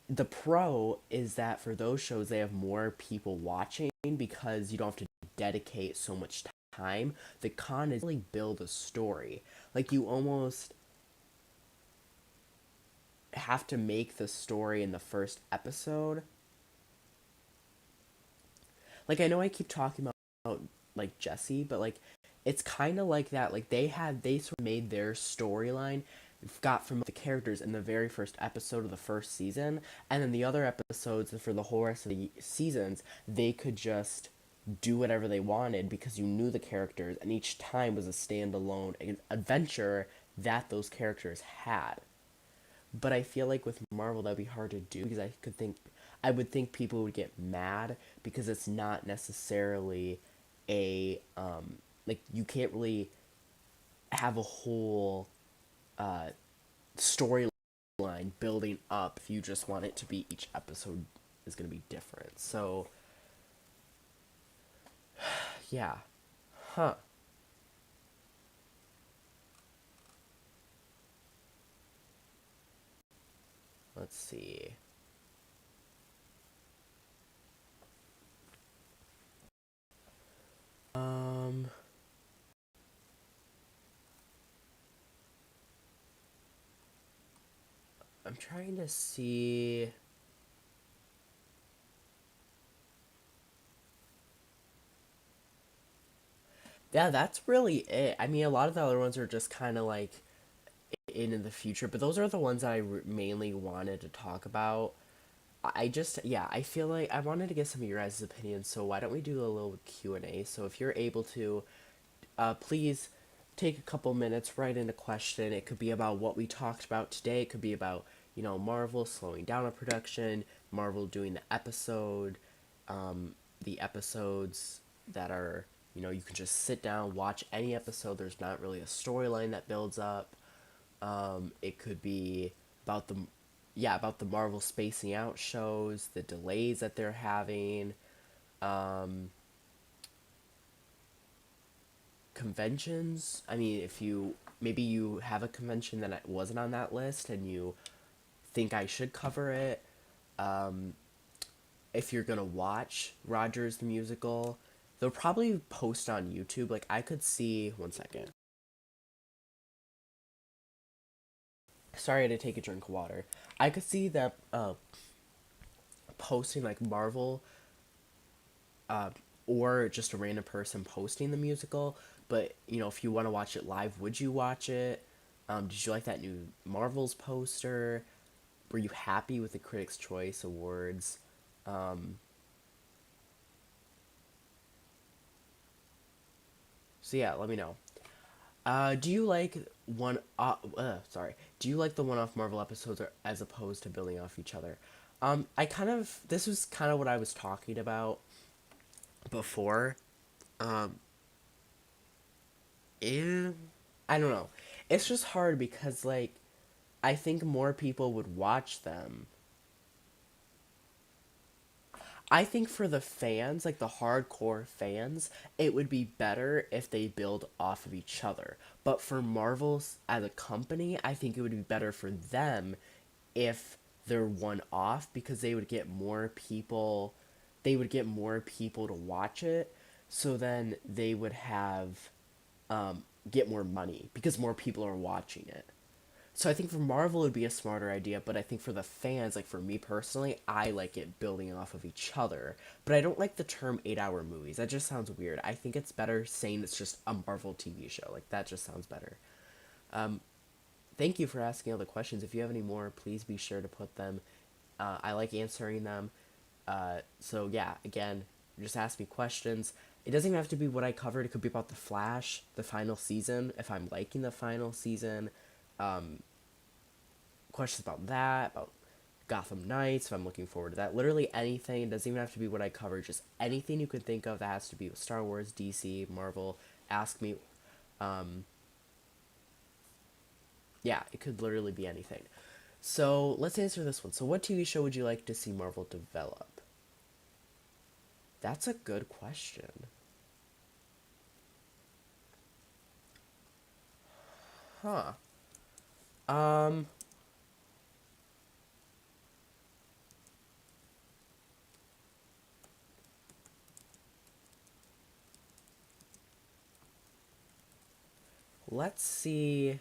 The pro is that for those shows they have more people watching because you don't have to dedicate so much time. The con is really build a story. Like you almost have to make the story in the first episode. Like I know I keep talking about like Jesse, but like it's kind of like that. Like they sort of made their storyline got from the characters in the very first episode of the first season, and then the other episodes for the whole rest of the seasons they could just do whatever they wanted because you knew the characters, and each time was a standalone adventure that those characters had. But I feel like with Marvel that'd be hard to do because I would think people would get mad because it's not necessarily a like you can't really have a whole storyline building up if you just want it to be each episode is going to be different. So, yeah. Huh. Let's see. Um I'm trying to see. Yeah, that's really it. I mean, a lot of the other ones are just kind of like in the future, but those are the ones that mainly wanted to talk about. I just yeah, I feel like I wanted to get some of your guys' opinions, so why don't we do a little Q&A? So if you're able to, please take a couple minutes, write in a question. It could be about what we talked about today. It could be about, Marvel slowing down a production, Marvel doing the episodes that are, you can just sit down, watch any episode. There's not really a storyline that builds up. It could be about about the Marvel spacing out shows, the delays that they're having, um, conventions. I mean, if you maybe you have a convention that wasn't on that list and you think I should cover it. Um, if you're gonna watch Rogers the musical, they'll probably post on YouTube. Like I could see 1 second. Sorry, I had to take a drink of water. I could see that posting like Marvel uh, or just a random person posting the musical. But if you want to watch it live, would you watch it? Did you like that new Marvels poster? Were you happy with the Critics' Choice Awards? Um, so yeah, let me know. Do you like sorry. Do you like the one-off Marvel episodes as opposed to building off each other? This was kind of what I was talking about before. Um, and I don't know. It's just hard because like I think more people would watch them. I think for the fans, like the hardcore fans, it would be better if they build off of each other. But for Marvel's as a company, I think it would be better for them if they're one off because they would get more people to watch it. So then they would have get more money because more people are watching it. So I think for Marvel it would be a smarter idea, but I think for the fans, like for me personally, I like it building off of each other. But I don't like the term 8-hour movies. That just sounds weird. I think it's better saying it's just a Marvel TV show. Like that just sounds better. Thank you for asking all the questions. If you have any more, please be sure to put them. I like answering them. So yeah, again, just ask me questions. It doesn't even have to be what I covered. It could be about the Flash, the final season. If I'm liking the final season, questions about that, about Gotham Knights, if I'm looking forward to that. Literally anything. It doesn't even have to be what I covered. Just anything you can think of that has to be with Star Wars, DC, Marvel. Ask me. Um, yeah, it could literally be anything. So let's answer this one. So, what TV show would you like to see Marvel develop? That's a good question. Huh. Um, let's see.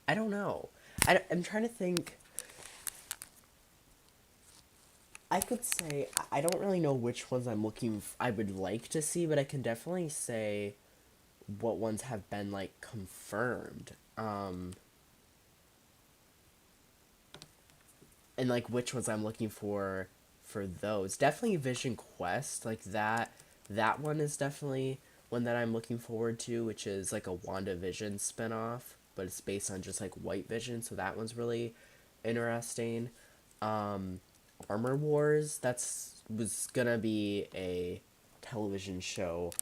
I don't know. I'm trying to think. I could say I don't really know which ones I would like to see, but I can definitely say what ones have been like confirmed. And like which ones I'm looking for those. Definitely Vision Quest, like that That one is definitely one that I'm looking forward to, which is like a WandaVision spinoff, but it's based on just like White Vision, so that one's really interesting. Um, Armor Wars, that's was gonna be a television show,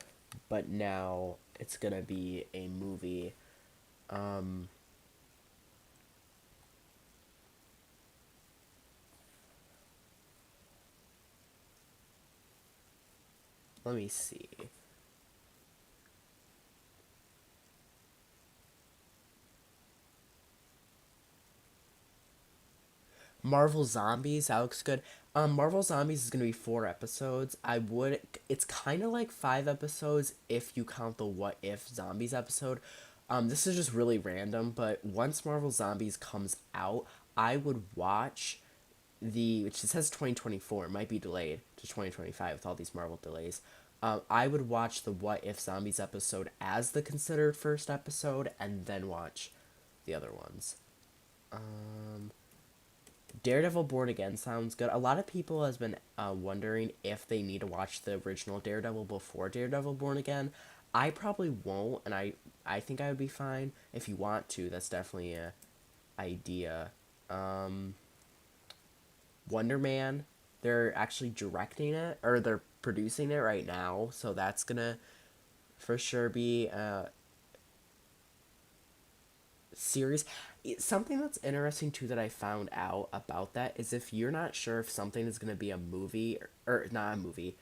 but now it's gonna be a movie. Um, Let me see. Marvel Zombies, that looks good. Marvel Zombies is gonna be 4 episodes. It's kind of like 5 episodes if you count the What If Zombies episode. This is just really random, but once Marvel Zombies comes out, I would watch which it says 2024, it might be delayed to 2025 with all these Marvel delays. I would watch the What If Zombies episode as the considered first episode, and then watch the other ones. Um, Daredevil Born Again sounds good. A lot of people has been wondering if they need to watch the original Daredevil before Daredevil Born Again. I probably won't, and I think I would be fine. If you want to, that's definitely a idea. Um, Wonder Man, they're actually directing it, or they're producing it right now, so that's gonna for sure be series. Something that's interesting too that I found out about that is if you're not sure if something is going to be a movie or not a movie,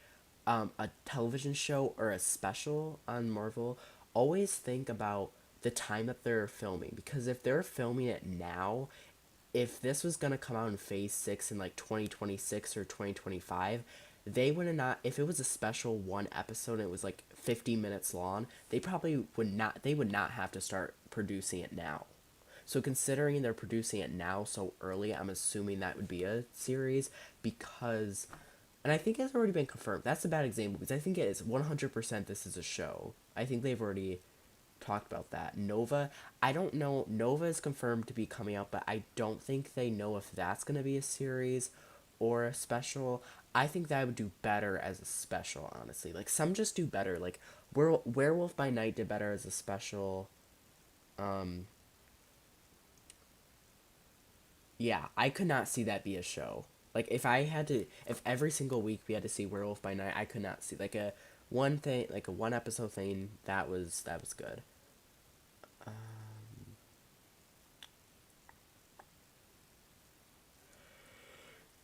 a television show or a special on Marvel, always think about the time that they're filming, because if they're filming it now, if this was going to come out in phase 6 in like 2026 or 2025, they would have not, if it was a special one episode and it was like 50 minutes long, they would not have to start producing it now. So considering they're producing it now so early, I'm assuming that would be a series, because, and I think it's already been confirmed. That's a bad example because I think it is 100% this is a show. I think they've already talked about that. Nova, I don't know. Nova is confirmed to be coming out, but I don't think they know if that's going to be a series or a special. I think that would do better as a special, honestly. Like, some just do better. Like, Werewolf by Night did better as a special. Um, yeah, I could not see that be a show. Like, if every single week we had to see Werewolf by Night, I could not see like a one thing, like a one episode thing. That was good.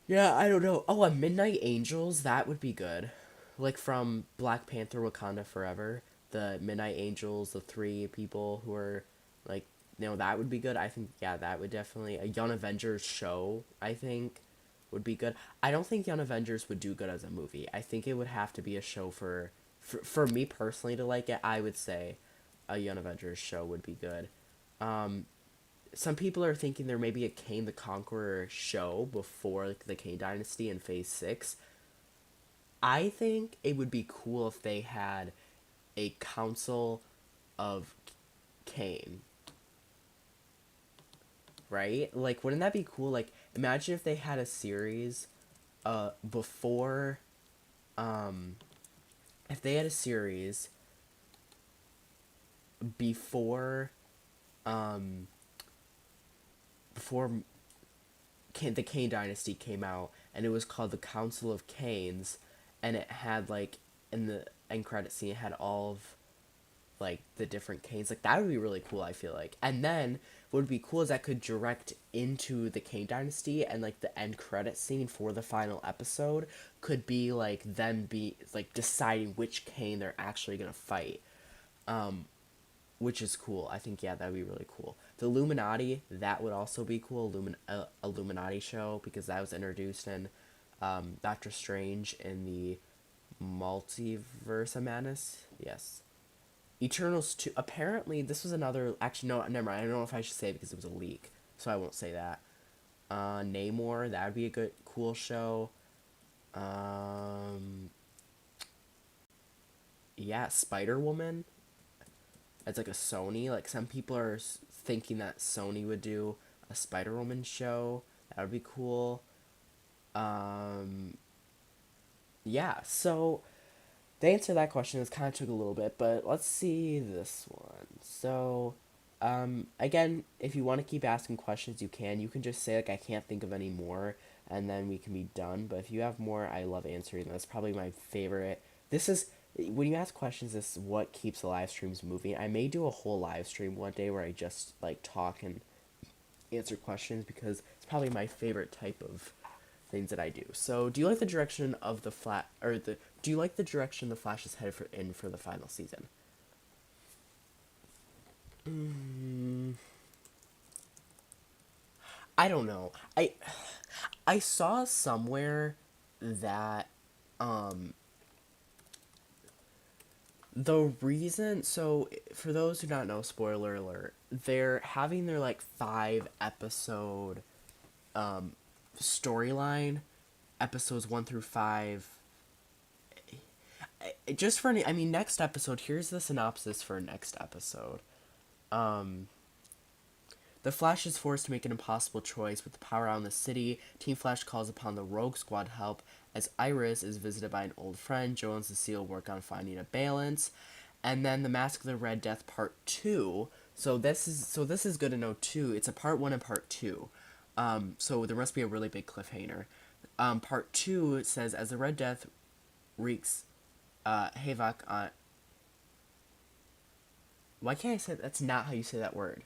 Yeah, I don't know. Oh, a Midnight Angels, that would be good. Like from Black Panther Wakanda Forever, the Midnight Angels, the three people who are like, that would be good. I think, yeah, that would definitely a Young Avengers show, I think would be good. I don't think Young Avengers would do good as a movie. I think it would have to be a show for me personally to like it. I would say a Young Avengers show would be good. Um, some people are thinking there may be a Kane the Conqueror show before like, the Kane Dynasty in Phase 6. I think it would be cool if they had a Council of Kane, right? Like, wouldn't that be cool? Like, imagine if they had a series before, um, if they had a series before, um, before the Kane Dynasty came out, and it was called the Council of Kanes, and it had like in the end credit scene, it had all of like the different Kanes. Like that would be really cool. I feel like, and then what would be cool is that could direct into the Kane Dynasty, and like the end credit scene for the final episode could be like them be like deciding which Kane they're actually gonna fight. Um, which is cool. I think, yeah, that'd be really cool. The Illuminati, that would also be cool. Illuminati show, because that was introduced in Doctor Strange in the Multiverse of Madness. Yes. Eternals 2. Apparently, this was another. Actually, no, never mind. I don't know if I should say it because it was a leak, so I won't say that. Namor, that would be a good, cool show. Um, yeah, Spider Woman, as like a Sony. Like some people are thinking that Sony would do a Spider Woman show. That would be cool. Um, yeah. So To answer that question, this kind of took a little bit, but let's see this one. So, again, if you want to keep asking questions, you can. You can just say, like, I can't think of any more, and then we can be done. But if you have more, I love answering. That's probably my favorite. This is, when you ask questions, this is what keeps the live streams moving. I may do a whole live stream one day where I just, like, talk and answer questions because it's probably my favorite type of things that I do. So, do you like the direction of the flat or the do you like the direction the Flash is headed for the final season? Mm, I don't know. I saw somewhere that um the reason, so for those who don't know, spoiler alert, they're having their like 5 episode storyline, episodes 1 through 5. Just for any, I mean, next episode, here's the synopsis for next episode. Um, the Flash is forced to make an impossible choice with the power out in the city. Team Flash calls upon the Rogue Squad help as Iris is visited by an old friend. Joe and Cecile work on finding a balance. And then the Mask of the Red Death Part 2. So this is good to know too. It's a Part 1 and Part 2. So there must be a really big cliffhanger. Part 2 it says as the Red Death wreaks havoc on. Why can't I say that's not how you say that word?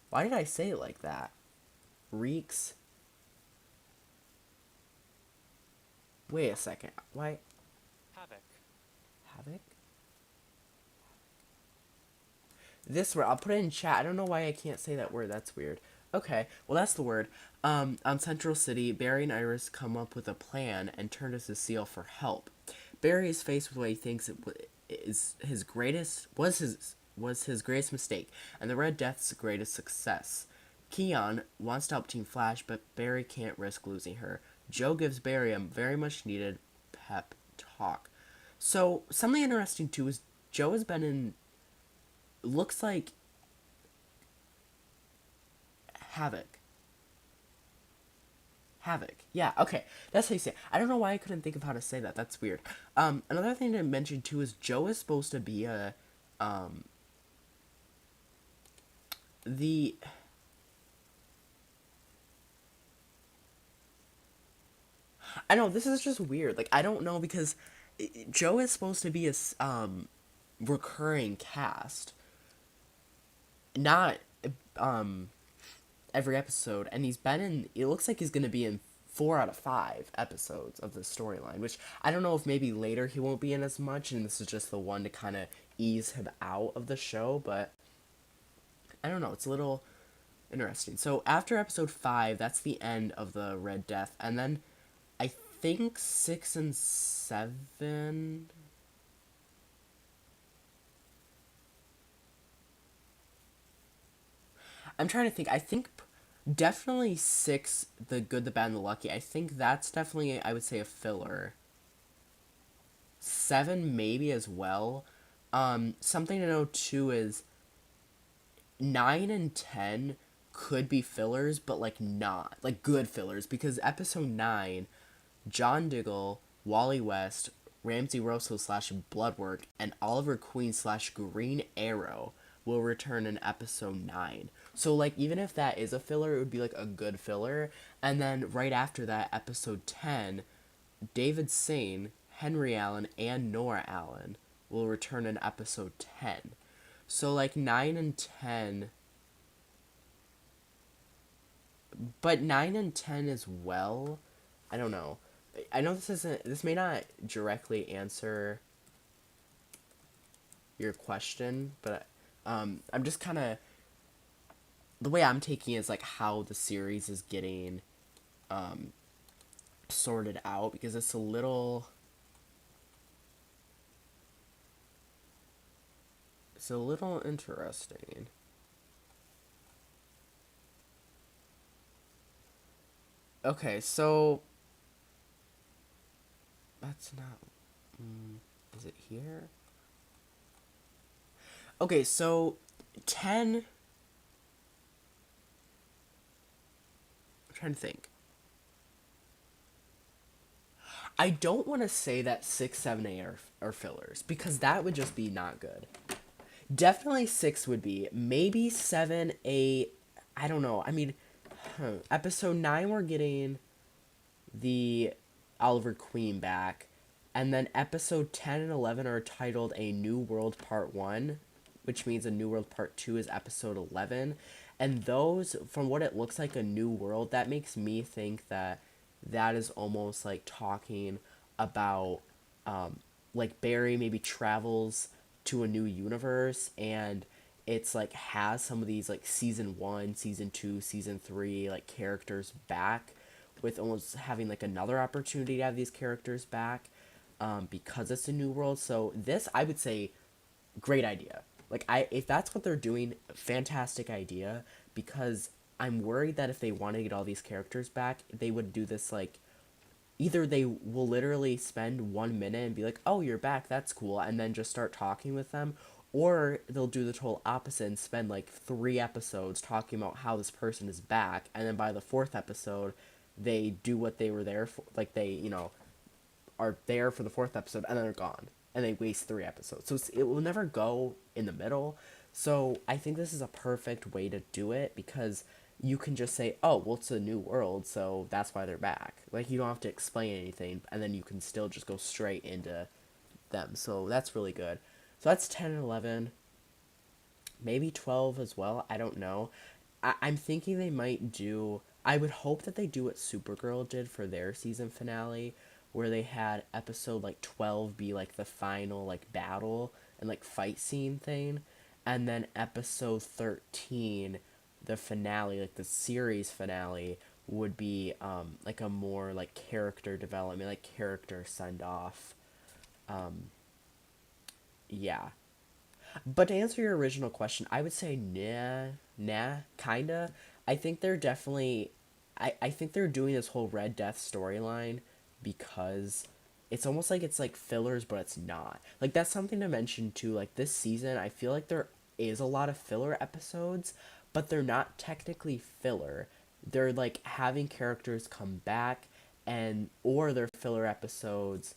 Why did I say it like that? Reeks. Wait a second. Why? Havoc. Havoc? This word. I'll put it in chat. I don't know why I can't say that word. That's weird. Okay. Well, that's the word. On Central City, Barry and Iris come up with a plan and turn to Cecile for help. Barry is faced with what he thinks is his greatest was his greatest mistake, and the Red Death's greatest success. Keon wants to help Team Flash, but Barry can't risk losing her. Joe gives Barry a very much needed pep talk. So something interesting too is Joe has been in looks like Havoc. Havoc. Yeah, okay. That's how you say it. I don't know why I couldn't think of how to say that. That's weird. Another thing to mention too is Joe is supposed to be a the I know this is just weird. Like I don't know because Joe is supposed to be a recurring cast, not um every episode, and he's been in. It looks like he's gonna be in 4 out of 5 episodes of the storyline. Which I don't know if maybe later he won't be in as much, and this is just the one to kind of ease him out of the show. But I don't know. It's a little interesting. So after episode 5, that's the end of the Red Death, and then I think 6 and 7. I'm trying to think. I think definitely 6, the good, the bad, and the lucky. I think that's definitely, I would say, a filler. 7 maybe as well. Something to know too is 9 and 10 could be fillers, but like not like good fillers because episode 9, John Diggle, Wally West, Ramsey Rosso slash Bloodwork, and Oliver Queen slash Green Arrow will return in episode 9. So, like, even if that is a filler, it would be like a good filler. And then right after that, episode 10, David Sane, Henry Allen, and Nora Allen will return in episode 10. So, like, 9 and 10. But 9 and 10 as well. I don't know. I know this may not directly answer your question, but I'm just kind of the way I'm taking it is like how the series is getting sorted out because it's a little interesting. Okay, so that's not. Is it here? Okay, so 10. I'm trying to think. I don't want to say that 6, 7, 8 are fillers because that would just be not good. Definitely 6 would be. Maybe 7, 8. I don't know. I mean, episode 9, we're getting the Oliver Queen back. And then episode 10 and 11 are titled A New World Part 1, which means A New World Part 2 is episode 11. And those, from what it looks like, A New World, that makes me think that that is almost like talking about like Barry maybe travels to a new universe and it's like has some of these like season 1, season 2, season 3 like characters back with almost having like another opportunity to have these characters back because it's a new world. So this I would say great idea. Like I if that's what they're doing, fantastic idea because I'm worried that if they want to get all these characters back, they would do this like either they will literally spend 1 minute and be like, "Oh, you're back. That's cool," and then just start talking with them, or they'll do the total opposite and spend like 3 episodes talking about how this person is back, and then by the fourth episode, they do what they were there for, like they are there for the fourth episode and then they're gone and they waste 3 episodes. So it will never go in the middle. So I think this is a perfect way to do it because you can just say, oh, well, it's a new world, so that's why they're back. Like, you don't have to explain anything, and then you can still just go straight into them. So that's really good. So that's 10 and 11. Maybe 12 as well. I don't know. I'm thinking they might do. I would hope that they do what Supergirl did for their season finale, where they had episode like 12 be like the final like battle and like fight scene thing, and then episode 13, the finale, like the series finale, would be like a more like character development, like character send off. Yeah. But to answer your original question, I would say kinda. I think they're definitely, I think they're doing this whole Red Death storyline because it's almost like it's like fillers, but it's not. Like that's something to mention too. Like this season, I feel like there is a lot of filler episodes, but they're not technically filler. They're like having characters come back and or they're filler episodes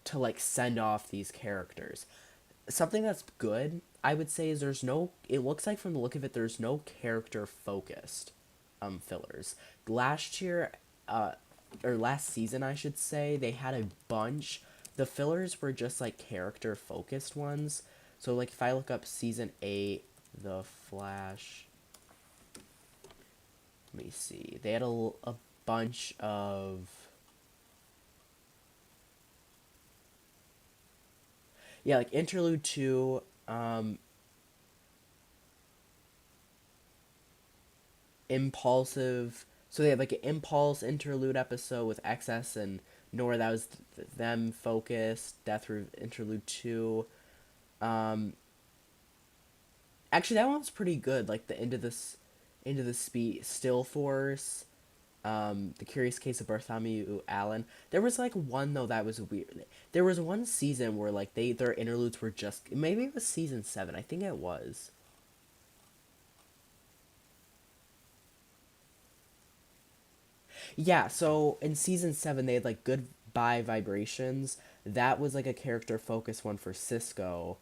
to like send off these characters. Something that's good, I would say, is there's no. It looks like from the look of it, there's no character focused fillers. Last year, or last season, I should say, they had a bunch. The fillers were just like character focused ones. So like if I look up season 8, The Flash. Let me see. They had a bunch of yeah, like interlude 2, impulsive. So they had like an impulse interlude episode with XS and Nora that was them focused. Death interlude 2. Um, Actually, that one was pretty good. Like the into the speed still force. The Curious Case of Bartholomew Allen. There was like one though that was weird. There was one season where like their interludes were just maybe it was season 7. I think it was. Yeah, so in season 7 they had like Goodbye Vibrations. That was like a character focus one for Cisco.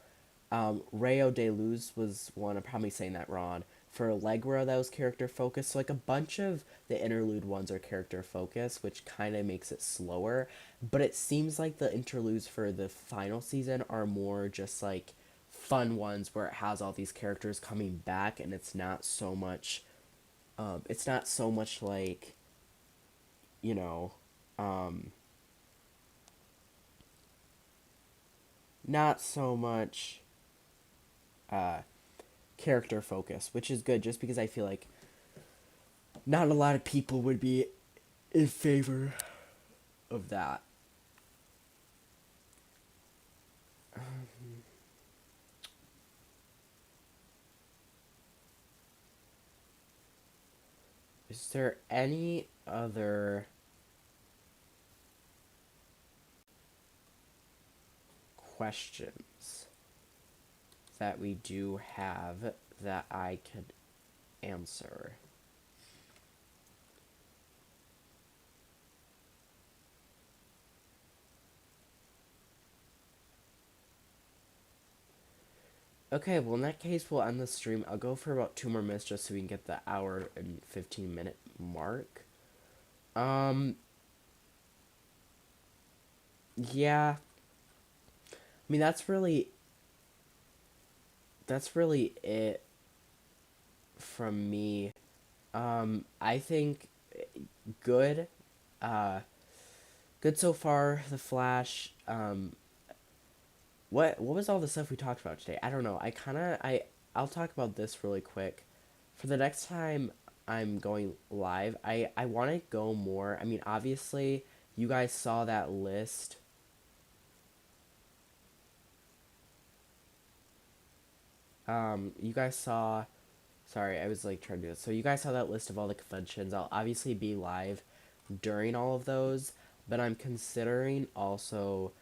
Rayo de Luz was one. I'm probably saying that wrong. For Allegra, that was character focused. So like a bunch of the interlude ones are character focused, which kind of makes it slower. But it seems like the interludes for the final season are more just like fun ones where it has all these characters coming back, and it's not so much. It's not so much like you know, um, not so much uh, character focus, which is good just because I feel like not a lot of people would be in favor of that. Is there any other questions that we do have that I could answer? Okay, well in that case we'll end the stream. I'll go for about 2 more minutes just so we can get the hour and 15-minute mark. Um, yeah. I mean that's really it from me. I think good. Uh, good so far. The Flash. What was all the stuff we talked about today? I don't know. I'll talk about this really quick. For the next time I'm going live, I want to go more. I mean, obviously, you guys saw that list. You guys saw. Sorry, I was like trying to do this. So you guys saw that list of all the conventions. I'll obviously be live during all of those, but I'm considering also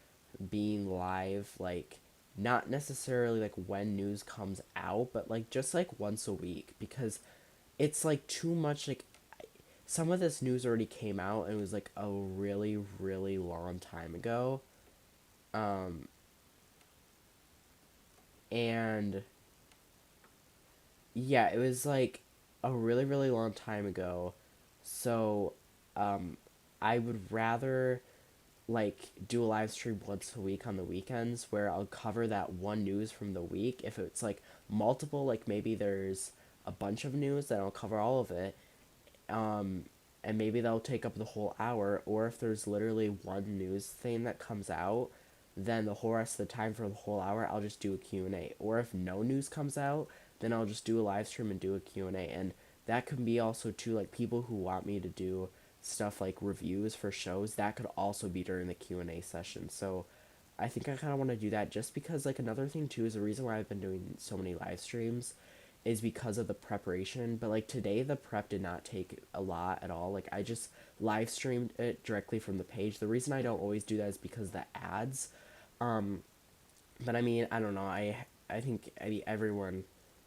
being live, like not necessarily like when news comes out, but like just like once a week, because it's like too much. Like some of this news already came out and it was like a really really long time ago. um and yeah, it was like a really really long time ago. So um I would rather like do a live stream once a week on the weekends where I'll cover that one news from the week. If it's like multiple, like maybe there's a bunch of news, then I'll cover all of it. Um, and maybe that'll take up the whole hour. Or if there's literally one news thing that comes out, then the whole rest of the time for the whole hour, I'll just do a Q&A. Or if no news comes out, then I'll just do a live stream and do a Q&A. And that could be also too like people who want me to do stuff like reviews for shows, that could also be during the Q&A session. So I think I kind of want to do that just because like another thing too is the reason why I've been doing so many live streams is because of the preparation. But like today the prep did not take a lot at all. Like I just live streamed it directly from the page. The reason I don't always do that is because the ads. um but I mean, I don't know, I think I mean everyone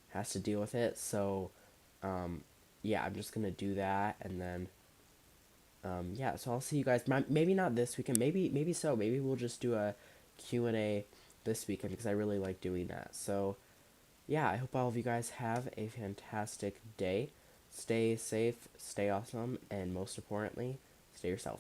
has to deal with it. So um yeah, I'm just gonna do that. And then yeah, so I'll see you guys. Maybe not this weekend. Maybe so. Maybe we'll just do a Q&A this weekend because I really like doing that. So yeah, I hope all of you guys have a fantastic day. Stay safe, stay awesome, and most importantly, stay yourself.